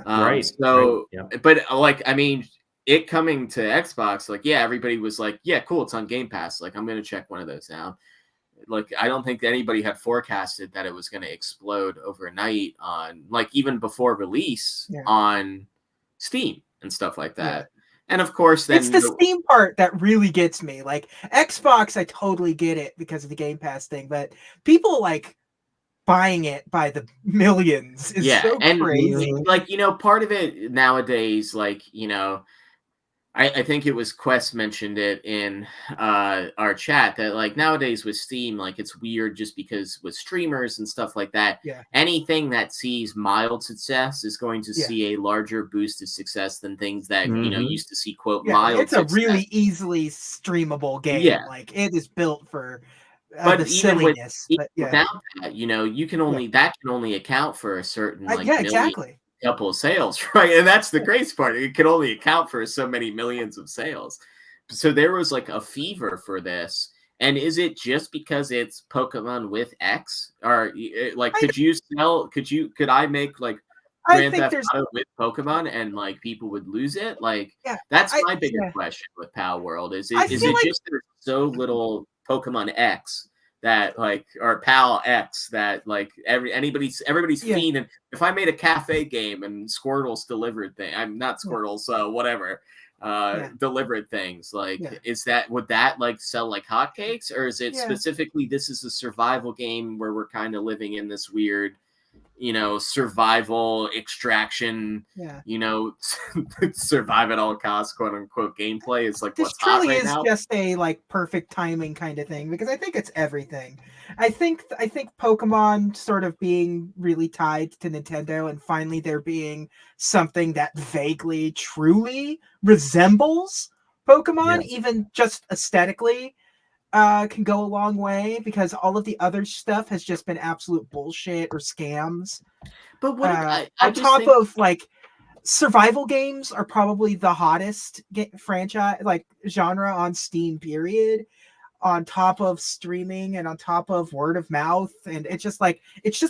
Right.
So,
right.
but like, I mean, it coming to Xbox, like, yeah, everybody was like, yeah, cool, it's on Game Pass. Like, I'm going to check one of those out. Like, I don't think anybody had forecasted that it was going to explode overnight on, like, even before release on Steam and stuff like that. And of course, then
it's the Steam part that really gets me. Like, Xbox, I totally get it because of the Game Pass thing, but people like buying it by the millions is so crazy.
Like, part of it nowadays, like, I think it was Quest mentioned it in our chat that, like, nowadays with Steam, like, it's weird just because with streamers and stuff like that, anything that sees mild success is going to see a larger boost of success than things that used to see, quote, mild
it's
success.
a really easily streamable game. Like, it is built for the silliness.
Without that, you can only that can only account for a certain
exactly
couple of sales, right? And that's the great part. It can only account for so many millions of sales. So there was like a fever for this. And is it just because it's Pokemon with X? Or like, could I make like Grand Theft Auto with Pokemon and like people would lose it? Like, that's my bigger question with Pal World. Is it like, just there's so little Pokemon X that like, or Pal X that like everybody's fiending. If I made a cafe game and Squirtle's delivered thing, I'm not Squirtle, so whatever, delivered things, like, would that like sell like hotcakes, or is it specifically this is a survival game where we're kind of living in this weird, survival extraction, survive at all costs, quote unquote, gameplay is like
this
what's hot
truly
right
is
now?
Just a like perfect timing kind of thing, because I think it's everything. I think Pokemon sort of being really tied to Nintendo, and finally there being something that vaguely, truly resembles Pokemon, even just aesthetically, can go a long way, because all of the other stuff has just been absolute bullshit or scams.
But what
on top of like, survival games are probably the hottest franchise, like, genre on Steam, period, on top of streaming and on top of word of mouth. And it's just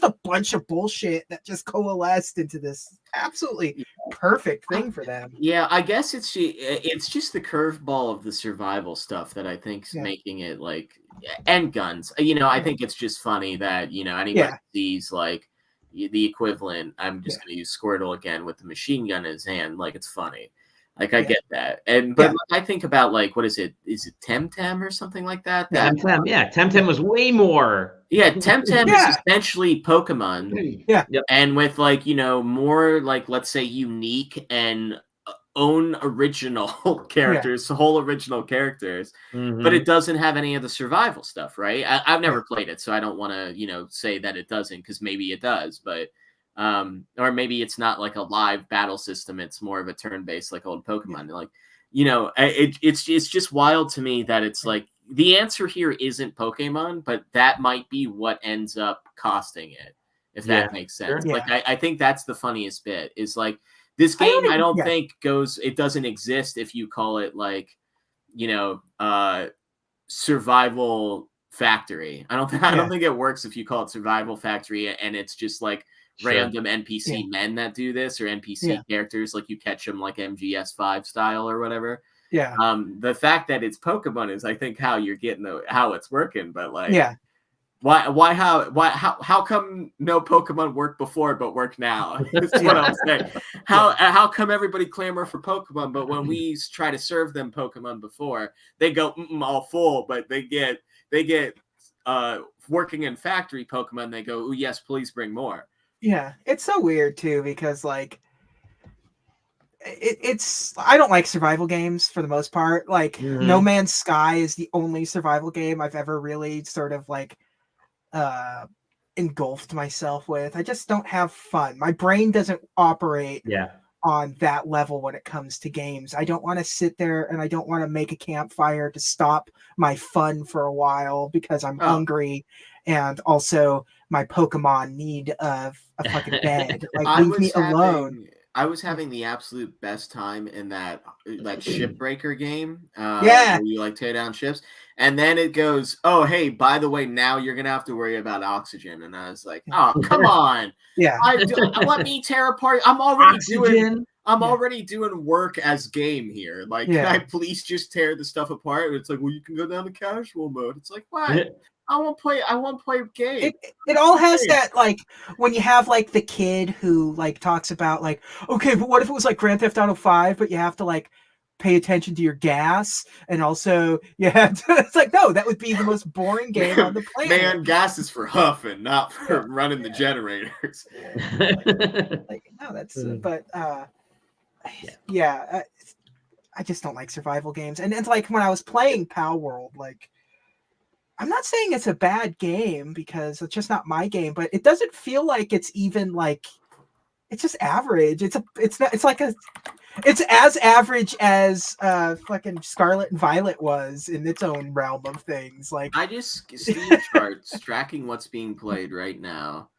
a bunch of bullshit that just coalesced into this absolutely perfect thing for them.
Yeah, I guess it's just the curveball of the survival stuff that I think's making it like, and guns. I think it's just funny that anybody sees like the equivalent. I'm just going to use Squirtle again with the machine gun in his hand. Like, it's funny. Like, I get that. But I think about, like, what is it? Is it Temtem or something like that?
Temtem, Temtem was way more
Yeah, Temtem is
Yeah.
essentially Pokemon.
Yeah.
Yep.
And with more let's say unique and own original characters, whole original characters, but it doesn't have any of the survival stuff, right? I've never played it, so I don't want to, say that it doesn't, because maybe it does, but or maybe it's not like a live battle system. It's more of a turn-based, like old Pokemon. Like, it's just wild to me that it's like the answer here isn't Pokemon, but that might be what ends up costing it, if that makes sense.
Sure.
Like, I think that's the funniest bit is like, this game, I don't think it doesn't exist if you call it like, survival factory. I don't think it works if you call it survival factory and it's just like random NPC men that do this, or NPC characters, like you catch them like MGS5 style or whatever.
Yeah.
The fact that it's Pokemon is, I think, how you're getting how it's working, but like, how come no Pokemon worked before but work now? That's what I'm saying. How come everybody clamor for Pokemon, but when we try to serve them Pokemon before, they go all full, but they get working in factory Pokemon, they go, oh yes, please bring more.
Yeah, it's so weird too, because like it's I don't like survival games for the most part. Like No Man's Sky is the only survival game I've ever really sort of like engulfed myself with. I just don't have fun. My brain doesn't operate on that level when it comes to games. I don't want to sit there and I don't want to make a campfire to stop my fun for a while because I'm hungry, and also my Pokemon need a fucking bed. Like, leave me alone.
I was having the absolute best time in that Shipbreaker game.
Where
you like tear down ships, and then it goes, oh hey, by the way, now you're gonna have to worry about oxygen. And I was like, oh come on, let me tear apart. I'm already doing work as game here. Like, can I please just tear the stuff apart? And it's like, well, you can go down to casual mode. It's like, what? I won't play a game.
It all has that, like, when you have like the kid who like talks about like, okay, but what if it was like Grand Theft Auto 5, but you have to like pay attention to your gas, and also it's like, no, that would be the most boring game on the planet.
Man, gas is for huffing, not for running the generators.
No, that's but I just don't like survival games. And it's like when I was playing Pal World, like, I'm not saying it's a bad game because it's just not my game, but it doesn't feel like it's even like, it's just average. It's as average as fucking Scarlet and Violet was in its own realm of things. Like,
I just Steam charts tracking what's being played right now.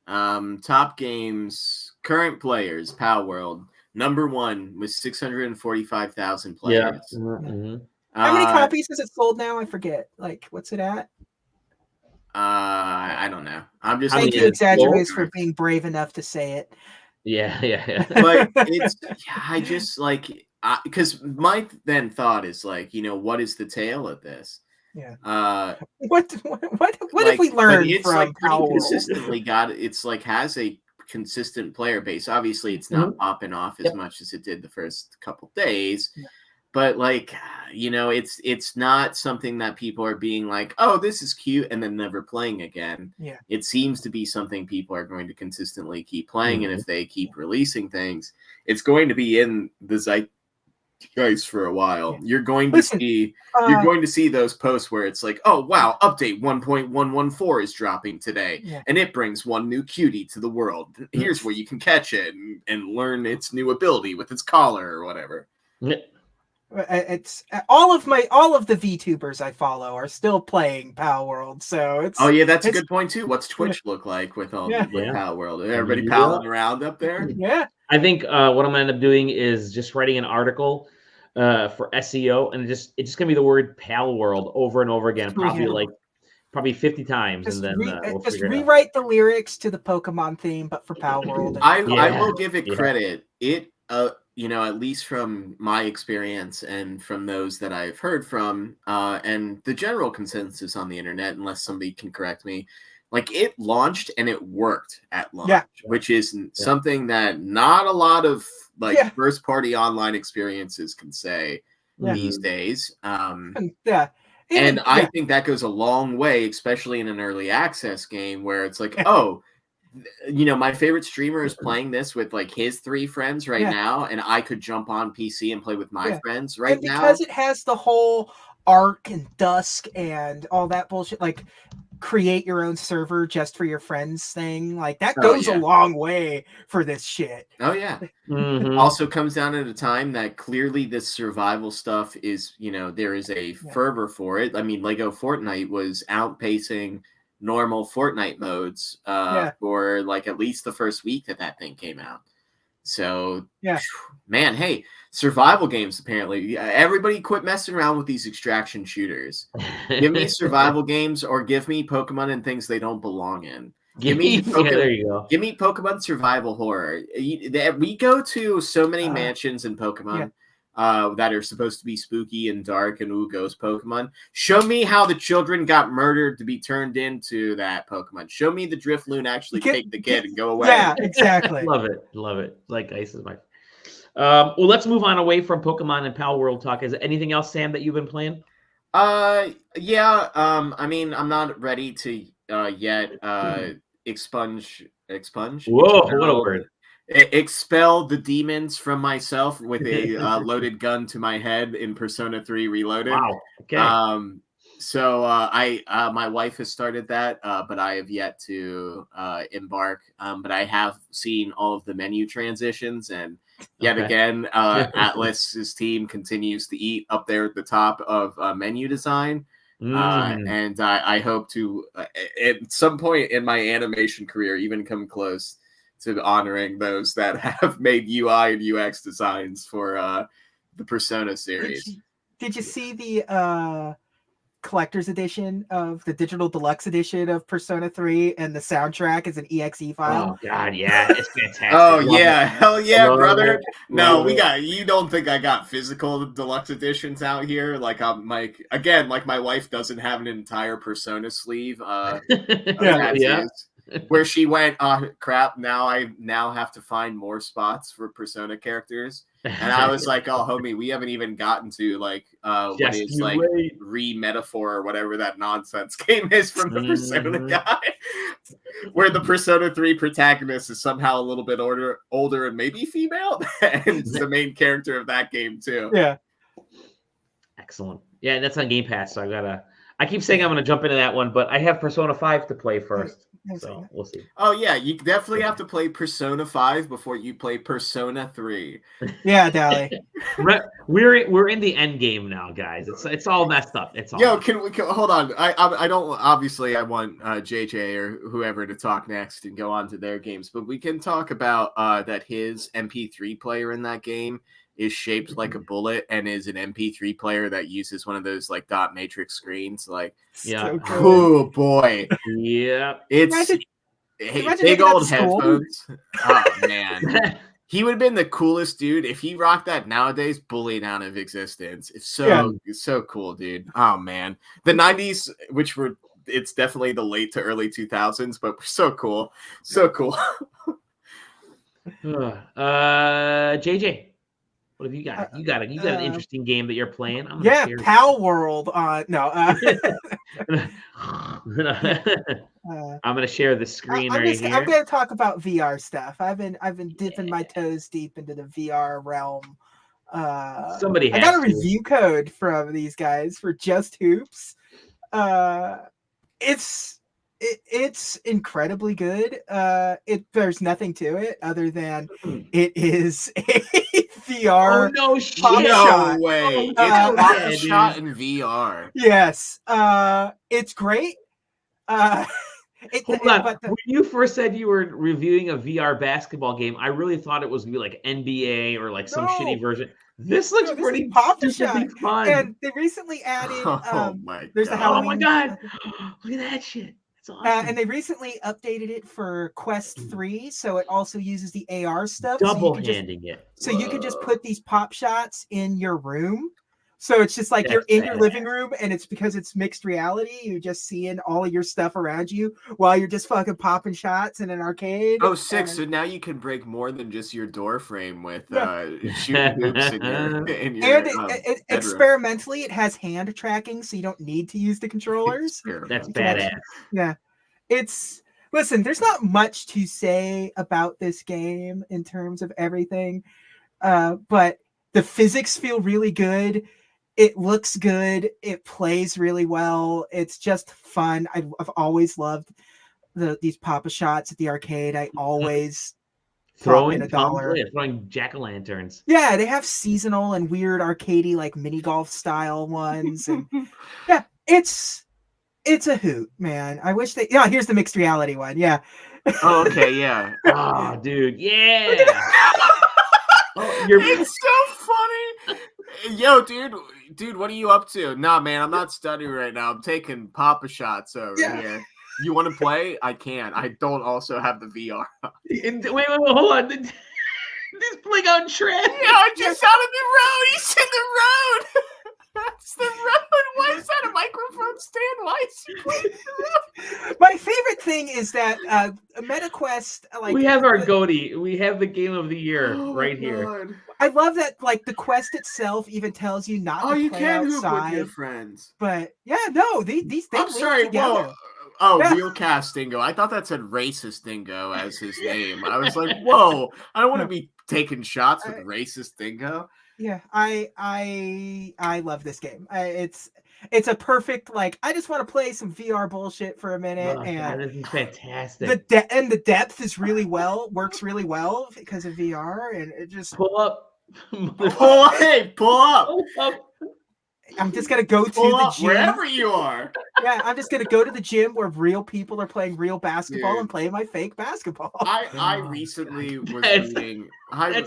Top games, current players, Pal World, number 1 with 645,000 players.
How many copies has it sold now? I forget. Like, what's it at?
I don't know. I'm just
thank you, Exaggerates, for being brave enough to say it.
Yeah.
But it's I just like, because my then thought is like, what is the tale of this?
Yeah. What have we learned
it's
from
like pretty
Power
consistently it's like has a consistent player base. Obviously, it's not popping off as much as it did the first couple days.
Yeah.
But like, it's not something that people are being like, oh, this is cute, and then never playing again.
Yeah.
It seems to be something people are going to consistently keep playing, and if they keep releasing things, it's going to be in the zeitgeist for a while.
Yeah.
You're going to see those posts where it's like, oh wow, update 1.114 is dropping today, and it brings one new cutie to the world. Here's where you can catch it and learn its new ability with its collar or whatever.
It's all of the VTubers I follow are still playing Pal World, so it's
that's a good point too. What's Twitch look like with Pal World? Everybody palling around up there?
Yeah.
I think what I'm gonna end up doing is just writing an article for SEO, and it's just gonna be the word Pal World over and over again, probably 50 times,
just
and then we'll
just
figure it out.
rewrite the lyrics to the Pokemon theme, but for Pal World.
I will give it credit. It at least from my experience and from those that I've heard from, and the general consensus on the internet, unless somebody can correct me, like, it launched and it worked at launch, which is something that not a lot of first party online experiences can say these days. And I think that goes a long way, especially in an early access game where it's like, oh, my favorite streamer is playing this with like his 3 friends now, and I could jump on PC and play with my friends now.
Because it has the whole Ark and Dusk and all that bullshit, like create your own server just for your friends thing, like that goes a long way for this shit.
Oh yeah. Also comes down at a time that clearly this survival stuff is, there is a fervor for it. I mean, Lego Fortnite was outpacing normal Fortnite modes for like at least the first week that thing came out. So man, hey, survival games, apparently everybody quit messing around with these extraction shooters. Give me survival games, or give me Pokemon and things they don't belong in. Give me Pokemon,
there you go.
Give me Pokemon survival horror. We go to so many mansions in Pokemon that are supposed to be spooky and dark and ghost Pokemon. Show me how the children got murdered to be turned into that Pokemon. Show me the Drifloon actually take the kid and go away.
Yeah, exactly.
Love it. Like ice is my. Well, let's move on away from Pokemon and Pal World talk. Is there anything else, Sam, that you've been playing?
Yeah. I mean, I'm not ready to yet expunge.
Whoa, what a word!
Expel the demons from myself with a loaded gun to my head in Persona 3 Reloaded.
Wow. Okay.
So my wife has started that, but I have yet to embark. But I have seen all of the menu transitions, and yet again, Atlas's team continues to eat up there at the top of menu design. And I hope to, at some point in my animation career, even come close to honoring those that have made UI and UX designs for the Persona series.
Did you see the collector's edition of the digital deluxe edition of Persona 3, and the soundtrack is an exe file?
Oh god, yeah, it's fantastic.
Hell yeah, brother. No, you don't think I got physical deluxe editions out here? Like I'm like, again, like my wife doesn't have an entire Persona sleeve where she went, crap, I now have to find more spots for Persona characters. And I was like, oh, homie, we haven't even gotten to like what is like re-metaphor or whatever that nonsense game is from the Persona guy, where the Persona 3 protagonist is somehow a little bit older and maybe female, and the main character of that game too.
Yeah.
Excellent. Yeah, that's on Game Pass, so I keep saying I'm going to jump into that one, but I have Persona 5 to play first, so we'll see.
Oh, yeah, you definitely have to play Persona 5 before you play Persona 3.
Yeah, Dally.
We're in the end game now, guys. It's all messed up.
Can we hold on? I don't, obviously I want JJ or whoever to talk next and go on to their games, but we can talk about that his MP3 player in that game is shaped like a bullet and is an MP3 player that uses one of those like dot matrix screens. Like, oh boy,
yeah,
it's big old headphones. Oh man, he would have been the coolest dude if he rocked that nowadays. Bullied out of existence. It's so cool, dude. Oh man, the 90s, which were it's definitely the late to early 2000s, but so cool.
JJ. What have you got? You got an interesting game that you're playing.
Pal World. No.
I'm gonna share the screen
I'm
here.
I'm gonna talk about VR stuff. I've been dipping my toes deep into the VR realm. I got a review code from these guys for Just Hoops. It's incredibly good. There's nothing to it other than it is a VR.
Oh no shit!
No way! It's a shot in VR.
Yes, it's great.
Hold on. When you first said you were reviewing a VR basketball game, I really thought it was gonna be like NBA or like some shitty version. This looks pretty fun.
And they recently added. There's the Halloween.
Oh my god! Look at that shit.
Awesome. And they recently updated it for Quest 3, so it also uses the AR stuff.
Double-handing it.
So you can just put these pop shots in your room, So it's just like
That's
you're in your
badass.
living room, and it's because it's mixed reality. You're just seeing all of your stuff around you while you're just fucking popping shots in an arcade.
Oh, sick.
And,
So now you can break more than just your door frame with
yeah.
shooting hoops in
And
your bedroom.
experimentally, it has hand tracking, so you don't need to use the controllers.
That's
You can
badass.
actually- yeah, it's listen. There's not much to say about this game in terms of everything, but the physics feel really good. It looks good. It plays really well. It's just fun. I've always loved these Papa shots at the arcade. I always drop in
Throwing
$1.
throwing jack-o'-lanterns.
Yeah, they have seasonal and weird arcadey like mini golf style ones, and yeah, it's a hoot, man. I wish they. Yeah, here's the mixed reality one. Yeah.
Oh, okay, yeah.
Oh, dude, yeah. Oh, you're
It's so funny. Yo, dude, what are you up to? Nah, man, I'm not studying right now. I'm taking Papa shots over here. You want to play? I can. I don't also have the VR.
wait, hold on. This playing out trash.
Yeah, I just out of the road. He's in the road. That's the road. Why is that a microphone stand? Why is he playing the road?
My favorite thing is that MetaQuest, like
we have our goatee. We have the game of the year
Oh,
right
my
here.
God.
I love that like the quest itself even tells you not to
You
play
can hoop
outside.
with your friends.
But yeah, no, they
I'm
link
sorry.
together.
Whoa. Oh,
Yeah.
Real Cast Dingo. I thought that said Racist Dingo as his name. I was like, whoa, I don't want to be taking shots with Racist Dingo.
Yeah, I love this game. It's a perfect like I just want to play some VR bullshit for a minute,
Oh,
and
God, this is fantastic.
the depth is works really well because of VR, and it just
Pull up.
Pull up.
Pull up.
I'm just gonna go to
Pull
the
up
gym.
wherever you are.
Yeah, I'm just gonna go to the gym where real people are playing real basketball
Dude.
and play my fake basketball.
I
Oh,
recently was
That's-
reading.
I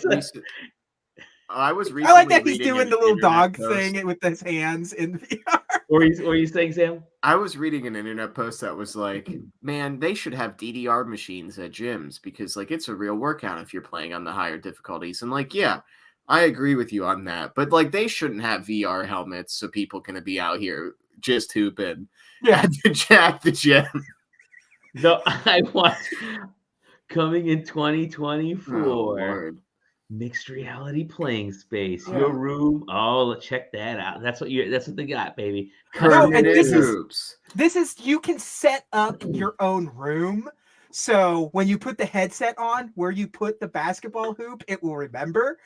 was recently
like that he's
reading
doing
an
the little
internet
dog
post.
thing with his hands in VR.
What are you saying, Sam?
I was reading an internet post that was like, man, they should have DDR machines at gyms because like it's a real workout if you're playing on the higher difficulties. And like, yeah, I agree with you on that. But like they shouldn't have VR helmets so people can be out here just hooping at the gym.
No, I want coming in 2024. Mixed reality playing space.
Yeah.
Your room. Oh, check that out. That's what they got, baby.
And
Hoops.
this is you can set up your own room. So when you put the headset on, where you put the basketball hoop, it will remember.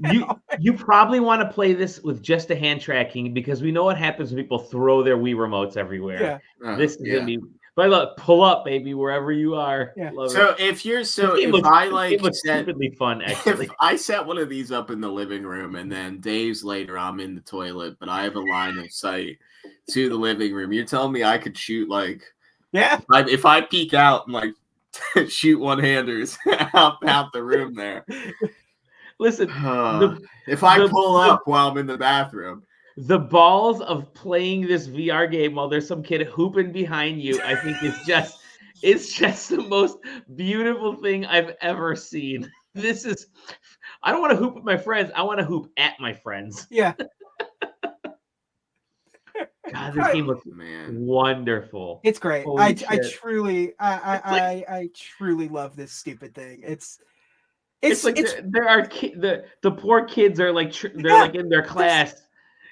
You probably want to play this with just the hand tracking because we know what happens when people throw their Wii remotes everywhere.
Yeah.
This is gonna be. But look, pull up, baby, wherever you are.
Yeah.
Love
So
it.
if I like
it looks stupidly fun, actually.
If I set one of these up in the living room and then days later I'm in the toilet, but I have a line of sight to the living room, you're telling me I could shoot like if I peek out and like shoot one-handers out the room there.
Listen,
if I pull up while I'm in the bathroom.
The balls of playing this VR game while there's some kid hooping behind you, I think it's just the most beautiful thing I've ever seen. I don't want to hoop with my friends. I want to hoop at my friends.
Yeah.
God, this game looks wonderful.
It's great.
Holy
I truly love this stupid thing. It's
like there are the poor kids are like they're like in their class.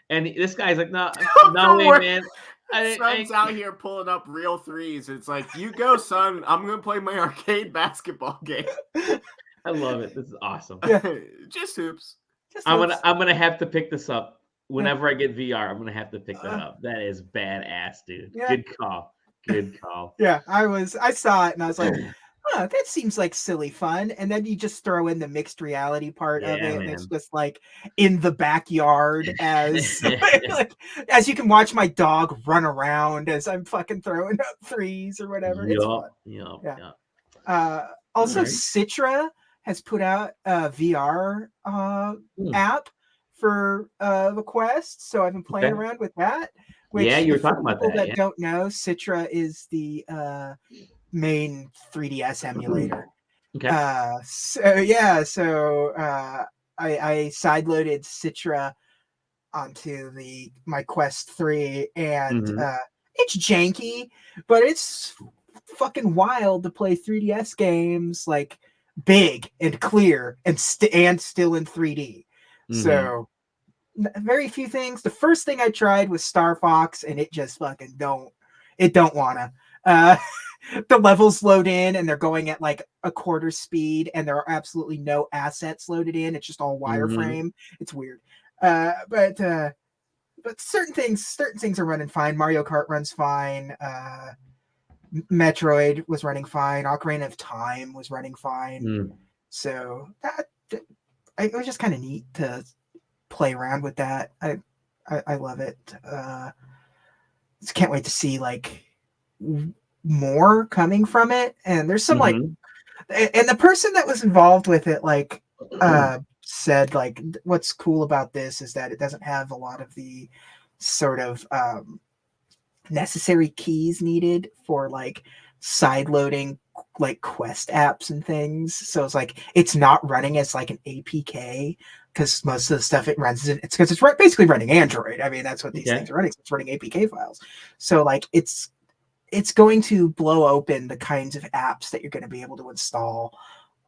And this guy's like, no way, man.
Son's out here pulling up real threes. It's like, you go, son. I'm going to play my arcade basketball game.
I love it. This is awesome.
Yeah.
Just hoops.
I'm gonna have to pick this up whenever I get VR. I'm gonna have to pick that up. That is badass, dude.
Yeah.
Good call.
Yeah, I saw it and I was like, that seems like silly fun. And then you just throw in the mixed reality part of it.
Man.
And it's just like in the backyard as as you can watch my dog run around as I'm fucking throwing up threes or whatever. It's fun.
Yeah.
Also, Citra has put out a VR app for the Quest. So I've been playing around with that. Which,
you were talking about that.
That don't know, Citra is the main 3DS emulator.
Okay.
I sideloaded Citra onto my Quest 3, and
Mhm.
it's janky, but it's fucking wild to play 3DS games like big and clear and still in 3D.
Mhm.
So very few things. The first thing I tried was Star Fox, and it just fucking don't wanna. The levels load in and they're going at like a quarter speed, and there are absolutely no assets loaded in. It's just all wireframe. It's weird. But certain things are running fine. Mario Kart runs fine. Metroid was running fine. Ocarina of Time was running fine.
Mm.
So it was just kind of neat to play around with that. I love it. Just can't wait to see like more coming from it. And there's some like, and the person that was involved with it like said like, what's cool about this is that it doesn't have a lot of the sort of necessary keys needed for like side loading like quest apps and things. So it's like it's not running as like an APK, because most of the stuff it runs it's because it's basically running Android. I mean, that's what these things are running. It's running APK files. So like it's going to blow open the kinds of apps that you're going to be able to install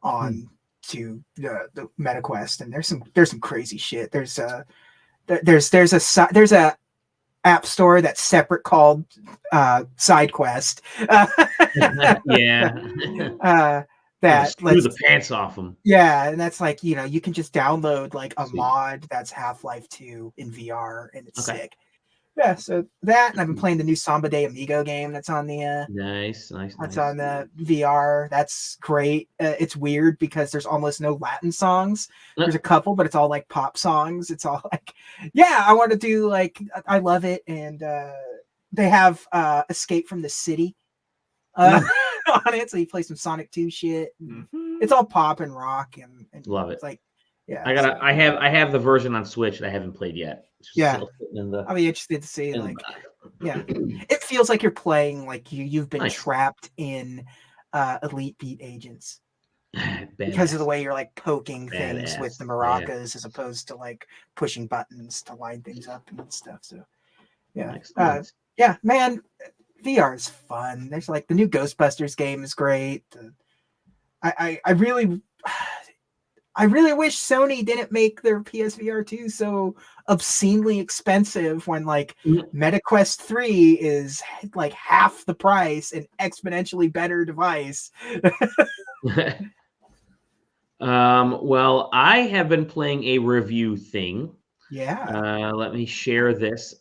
on to the MetaQuest. And there's some crazy shit. There's a app store that's separate called SideQuest. That
screw the pants off them.
Yeah, and that's like, you can just download like a mod that's Half-Life 2 in VR, and it's sick. Yeah, so that, and I've been playing the new Samba de Amigo game that's on the
nice.
That's on the VR. That's great. It's weird because there's almost no Latin songs. There's a couple, but it's all like pop songs. It's all like, yeah, I want to do like, I love it. And they have Escape from the City on it, so you play some Sonic 2 shit. It's all pop and rock and
love it.
It's like, yeah,
I have the version on Switch that I haven't played yet.
I'll be interested to see like, yeah, it feels like you're playing like you've been trapped in Elite Beat Agents because of the way you're like poking things with the maracas as opposed to like pushing buttons to line things up and stuff. So yeah, yeah, man, VR is fun. There's like the new Ghostbusters game is great. I really wish Sony didn't make their PSVR 2 so obscenely expensive when like MetaQuest 3 is like half the price and exponentially better device.
Well, I have been playing a review thing.
Yeah.
Let me share this.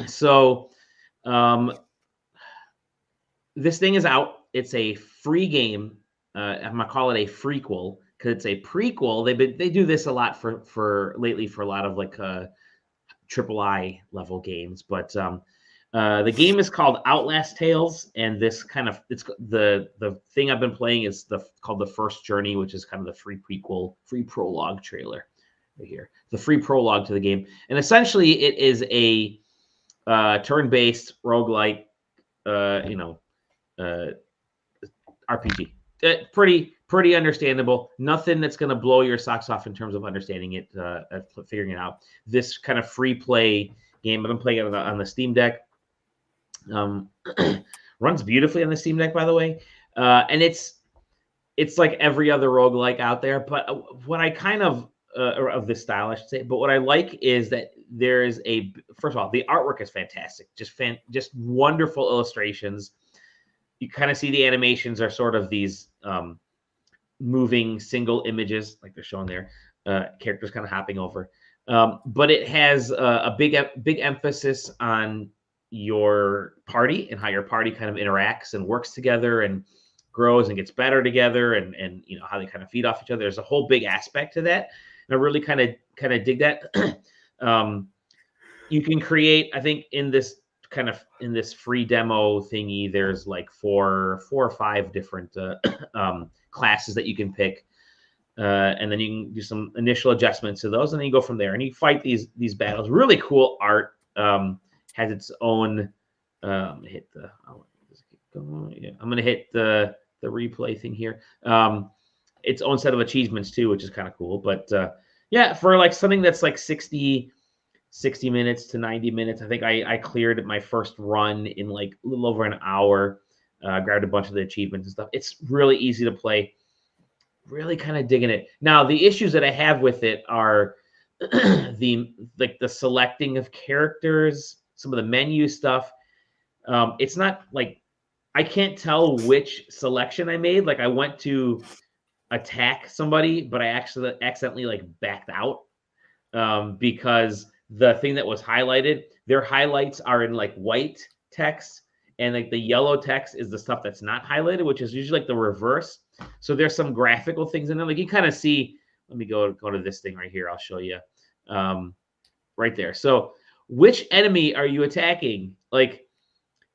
So, this thing is out. It's a free game. I'm gonna call it a frequel because it's a prequel. They do this a lot for lately for a lot of like AAA level games. But the game is called Outlast Tales, and it's the thing I've been playing is called The First Journey, which is kind of the free prologue trailer right here, the free prologue to the game. And essentially, it is a turn-based roguelike, RPG. Pretty understandable. Nothing that's going to blow your socks off in terms of understanding it, figuring it out. This kind of free play game, I've been playing it on the Steam Deck. Runs beautifully on the Steam Deck, by the way. And it's like every other roguelike out there. But what I kind of this style, I should say. But what I like is that there is first of all, the artwork is fantastic. Just wonderful illustrations. You kind of see the animations are sort of these moving single images, like they're showing there. Characters kind of hopping over. But it has a big emphasis on your party and how your party kind of interacts and works together and grows and gets better together, and how they kind of feed off each other. There's a whole big aspect to that, and I really kind of dig that. You can create, I think, in this free demo thingy, there's like four or five different classes that you can pick, and then you can do some initial adjustments to those, and then you go from there and you fight these battles. Really cool art. Has its own. I'm gonna hit the replay thing here. Its own set of achievements too, which is kind of cool. But yeah, for like something that's like 60 60 minutes to 90 minutes. I think I cleared my first run in like a little over an hour. Grabbed a bunch of the achievements and stuff. It's really easy to play. Really kind of digging it. Now, the issues that I have with it are the selecting of characters, some of the menu stuff. It's not like I can't tell which selection I made. Like I went to attack somebody, but I actually accidentally like backed out because the thing that was highlighted, their highlights are in like white text, and like the yellow text is the stuff that's not highlighted, which is usually like the reverse. So there's some graphical things in there. Like you kind of see, let me go to this thing right here. I'll show you right there. So which enemy are you attacking? Like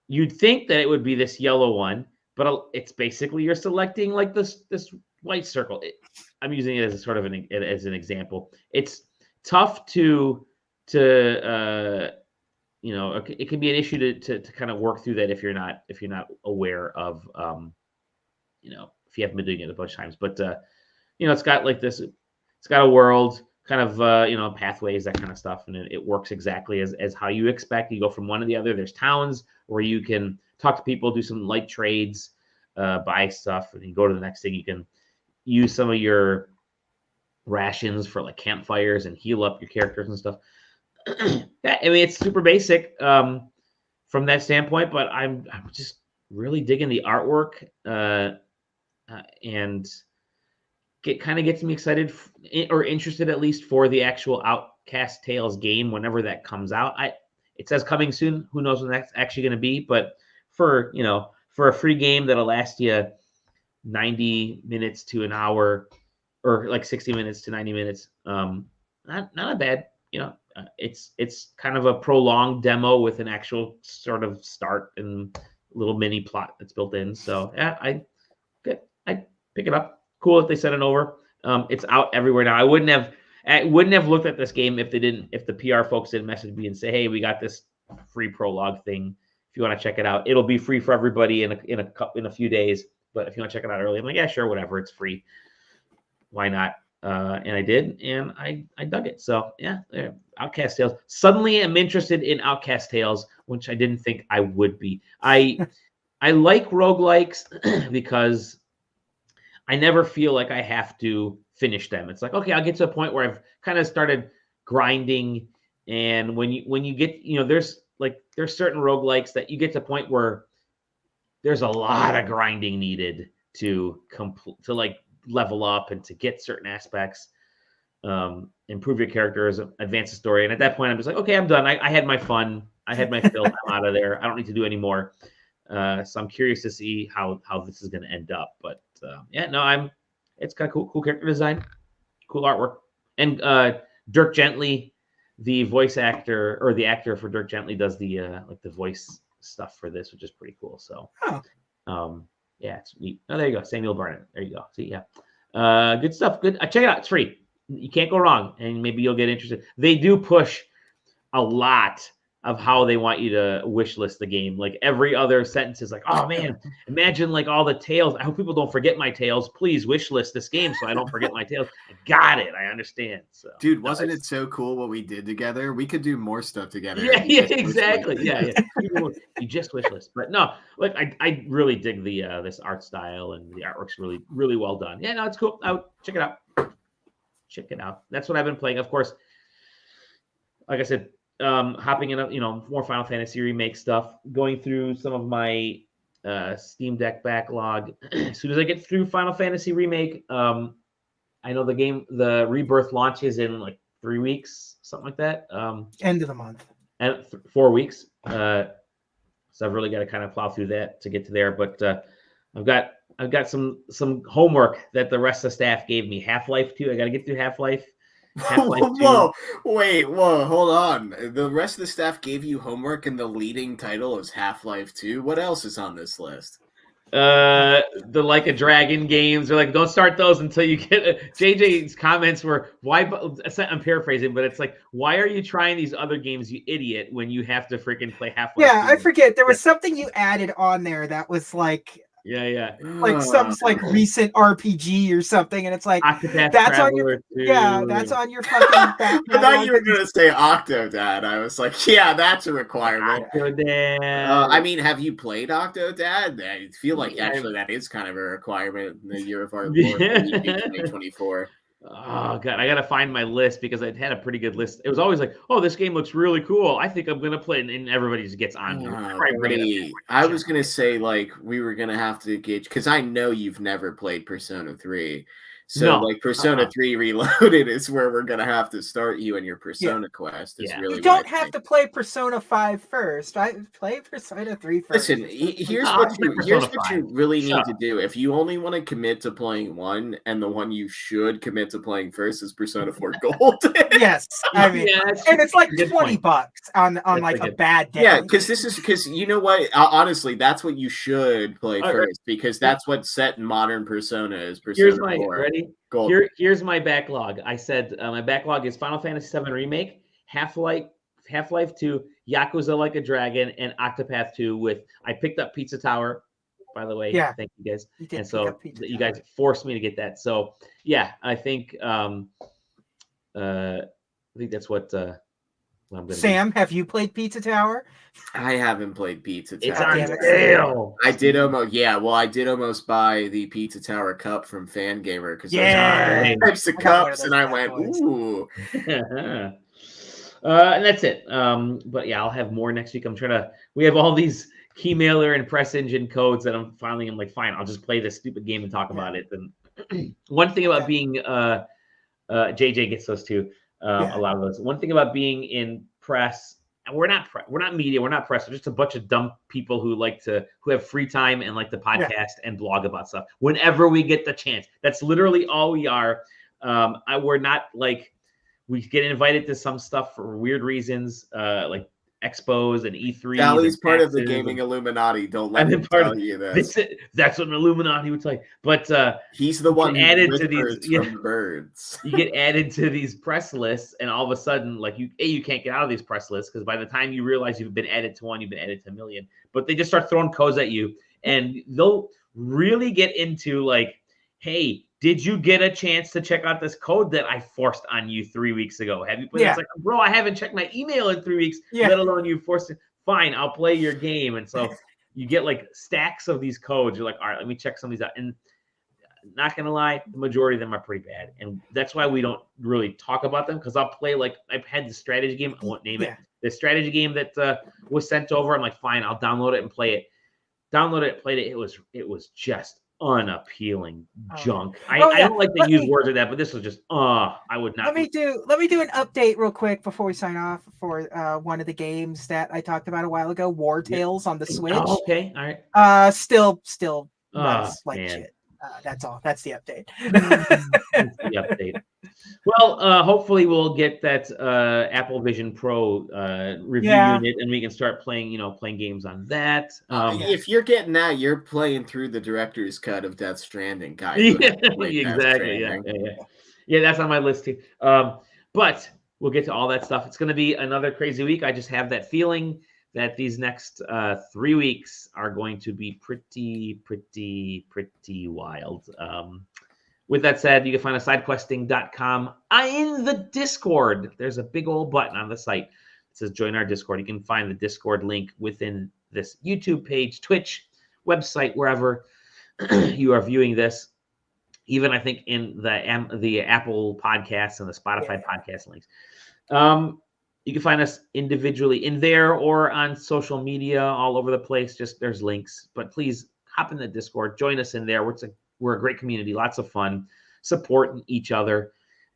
you'd think that it would be this yellow one, but it's basically you're selecting like this white circle. I'm using it as a sort of as an example. It's tough to it can be an issue to kind of work through that if you're not aware of if you haven't been doing it a bunch of times. But it's got like this. It's got a world, kind of pathways, that kind of stuff, and it works exactly as how you expect. You go from one to the other. There's towns where you can talk to people, do some light trades, buy stuff, and you go to the next thing. You can use some of your rations for like campfires and heal up your characters and stuff. Yeah, I mean, it's super basic from that standpoint, but I'm just really digging the artwork and gets me excited or interested at least for the actual Outcast Tales game whenever that comes out. It says coming soon. Who knows when that's actually going to be? But for a free game that'll last you 90 minutes to an hour, or like 60 minutes to 90 minutes, not a bad. It's kind of a prolonged demo with an actual sort of start and little mini plot that's built in. So yeah, I'd pick it up. Cool if they sent it over. It's out everywhere now. I wouldn't have looked at this game if the PR folks didn't message me and say, hey, we got this free prologue thing. If you want to check it out, it'll be free for everybody in a few days. But if you want to check it out early, I'm like, yeah, sure, whatever, it's free. Why not? And I did, and I dug it. So yeah, Outcast Tales. Suddenly I'm interested in Outcast Tales, which I didn't think I would be. I like roguelikes because I never feel like I have to finish them. It's like, okay, I'll get to a point where I've kind of started grinding, and when you get, there's certain roguelikes that you get to a point where there's a lot of grinding needed to like level up and to get certain aspects, improve your characters, advance the story. And at that point, I'm just like, okay, I'm done. I had my fun. I had my fill. I'm out of there. I don't need to do any more. So I'm curious to see how this is going to end up. But it's got cool character design, cool artwork, and Dirk Gently, the voice actor or the actor for Dirk Gently, does the voice stuff for this, which is pretty cool. So, yeah, it's neat. Oh, there you go, Samuel Barnett. There you go. See, yeah, good stuff. Good. Check it out. It's free. You can't go wrong, and maybe you'll get interested. They do push a lot of how they want you to wish list the game. Like every other sentence is like, oh man, imagine like all the tales. I hope people don't forget my tales. Please wish list this game so I don't forget my tales. I got it. I understand. So,
dude, wasn't it so cool what we did together? We could do more stuff together.
Yeah, exactly. Yeah. You just wish list. But no, like I really dig the this art style, and the artwork's really, really well done. Yeah, no, it's cool. Check it out. Check it out. That's what I've been playing. Of course, like I said, hopping in, more Final Fantasy remake stuff, going through some of my Steam Deck backlog. As soon as I get through Final Fantasy remake, I know the Rebirth launches in like 3 weeks, something like that.
End of the month.
And 4 weeks. So I've really got to kind of plow through that to get to there. But I've got some homework that the rest of the staff gave me. Half-Life 2. I got to get through Half-Life.
Whoa, hold on. The rest of the staff gave you homework, and the leading title is Half-Life 2. What else is on this list?
The Like a Dragon games. They're like, don't start those until you get JJ's comments were, why? I'm paraphrasing, but it's like, why are you trying these other games, you idiot, when you have to freaking play Half-Life 2?
Yeah, I forget. There was something you added on there that was like,
Yeah.
Like some like recent RPG or something, and it's like
Octopath
that's on
Traveler
your
2.
that's on your fucking back
I thought you were
catalog.
gonna say Octodad. I was like, yeah, that's a requirement.
Octodad.
I mean, have you played Octodad? I feel like
Yeah,
actually that is kind of a requirement in the year of our Lord
Yeah.
2024.
Oh god, I gotta find my list because I had a pretty good list. It was always like, oh, this game looks really cool. I think I'm gonna play it, and everybody just gets on me.
Buddy, I was gonna say like we were gonna have to get because I know you've never played Persona 3. So
No.
like Persona 3 Reloaded is where we're gonna have to start you in your Persona quest. Is really
You don't
what I
have
think.
to play Persona 5 first. I play Persona 3 first.
Listen, here's what you really need to do. If you only want to commit to playing one, and the one you should commit to playing first is Persona 4 Gold.
Yes, I mean, and it's like $20 on like a bad day.
Yeah, because you know what? Honestly, that's what you should play first because that's what set modern Persona is. Persona 4.
Ready?
Gold.
Here's my backlog. I said my backlog is Final Fantasy VII Remake, Half-Life 2, Yakuza Like a Dragon, and Octopath 2. I picked up Pizza Tower, by the way.
Yeah,
thank you guys.
And so
you guys forced me to get that. So yeah, I think that's what I'm gonna
Sam, have you played Pizza Tower?
I haven't played Pizza Tower.
It's on sale.
I did almost buy the Pizza Tower cup from Fangamer because types of cups, and I went, ooh.
And that's it. But yeah, I'll have more next week. We have all these Keymailer and Press Engine codes that I'm like, fine, I'll just play this stupid game and talk about it. And one thing about being JJ gets those too. A lot of those. One thing about being in press, and we're not media, we're not press. We're just a bunch of dumb people who have free time and like to podcast and blog about stuff whenever we get the chance. That's literally all we are. We're not like we get invited to some stuff for weird reasons, like expos and E3.
Sally's part of the gaming Illuminati. Don't let him tell you this.
That's what an Illuminati would tell you. But
he's the one who
added to these
from the birds.
You get added to these press lists, and all of a sudden, like you can't get out of these press lists because by the time you realize you've been added to one, you've been added to a million. But they just start throwing codes at you, and they'll really get into like, hey, did you get a chance to check out this code that I forced on you 3 weeks ago? Have you played? It's like, bro, I haven't checked my email in 3 weeks, let alone you forced it. Fine, I'll play your game. And so you get like stacks of these codes. You're like, all right, let me check some of these out. And not gonna lie, the majority of them are pretty bad. And that's why we don't really talk about them, because I'll play like I've had the strategy game, I won't name it. The strategy game that was sent over. I'm like, fine, I'll download it and play it. Downloaded it, played it. It was just unappealing junk. I don't like to use words like that, but this was just I would not.
Let me do an update real quick before we sign off for one of the games that I talked about a while ago, War Tales on the Switch.
Oh, okay, all right.
Still runs like shit. That's all. That's the update.
The update. Well, hopefully we'll get that Apple Vision Pro review unit, and we can start playing games on that.
If you're getting that, you're playing through the director's cut of Death Stranding, guys.
Exactly. Yeah, that's on my list too. But we'll get to all that stuff. It's going to be another crazy week. I just have that feeling that these next 3 weeks are going to be pretty wild. With that said, you can find us SideQuesting.com. In the Discord, there's a big old button on the site that says join our Discord. You can find the Discord link within this YouTube page, Twitch, website, wherever you are viewing this. Even I think in the Apple podcasts and the Spotify podcast links. You can find us individually in there or on social media all over the place. Just there's links, but please hop in the Discord, join us in there. We're a great community, lots of fun, supporting each other.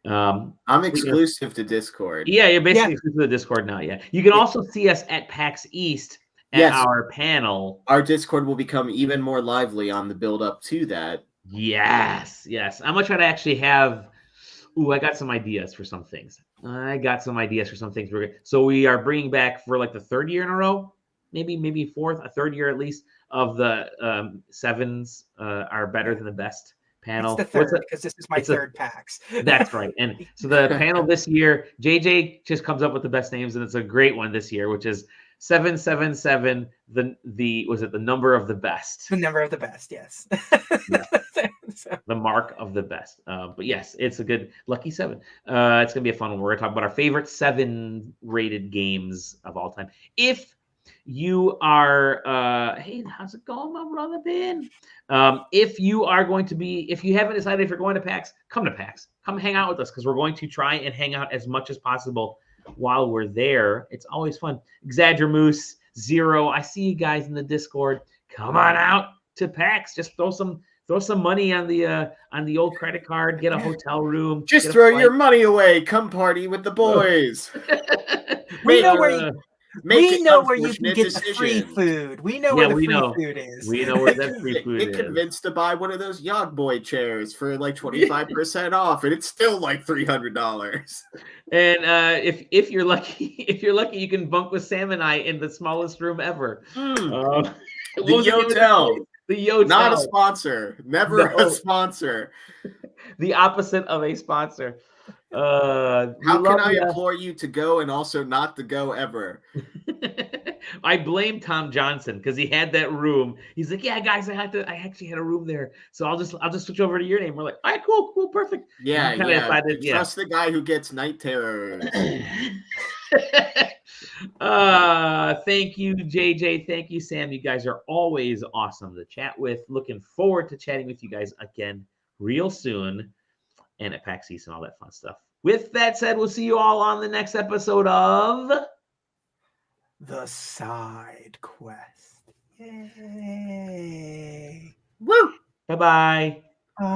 I'm exclusive to Discord.
Yeah, you're basically exclusive to Discord now. Yeah, you can also see us at PAX East at our panel.
Our Discord will become even more lively on the build up to that.
Yes. I'm gonna try to actually have. I got some ideas for some things. So we are bringing back for like the third year in a row, maybe fourth, a third year at least, of the sevens are better than the best panel.
It's the third, because this is my third PAX.
That's right. And so the panel this year, JJ just comes up with the best names, and it's a great one this year, which is 777. Was it the number of the best?
The number of the best, yes. So,
The mark of the best. But yes, it's a good lucky 7. It's gonna be a fun one. We're gonna talk about our favorite 7 rated games of all time. If you are, hey, how's it going, my brother Ben? If you haven't decided if you're going to PAX, come to PAX. Come hang out with us because we're going to try and hang out as much as possible while we're there. It's always fun. Exadramoose, Zero, I see you guys in the Discord. Come on out to PAX. Just throw some money on the old credit card. Get a hotel room.
Just throw your money away. Come party with the boys.
we know where you can get the free
decisions.
food. We know where the free food is.
We know where that free food is.
Get convinced to buy one of those Yog Boy chairs for like 25% off, and it's still like $300.
And if you're lucky, you can bunk with Sam and I in the smallest room ever.
The Yotel.
The Yotel.
Not a sponsor. Never a sponsor.
The opposite of a sponsor.
How can I implore you to go and also not to go ever?
I blame Tom Johnson because he had that room. He's like, yeah, guys, I actually had a room there, so I'll just switch over to your name. We're like, all right, cool, perfect.
Yeah. Trust the guy who gets night terrors.
Thank you, JJ. Thank you, Sam. You guys are always awesome to chat with. Looking forward to chatting with you guys again real soon, and at PAX East and all that fun stuff. With that said, we'll see you all on the next episode of
The Side Quest. Yay!
Woo!
Bye-bye.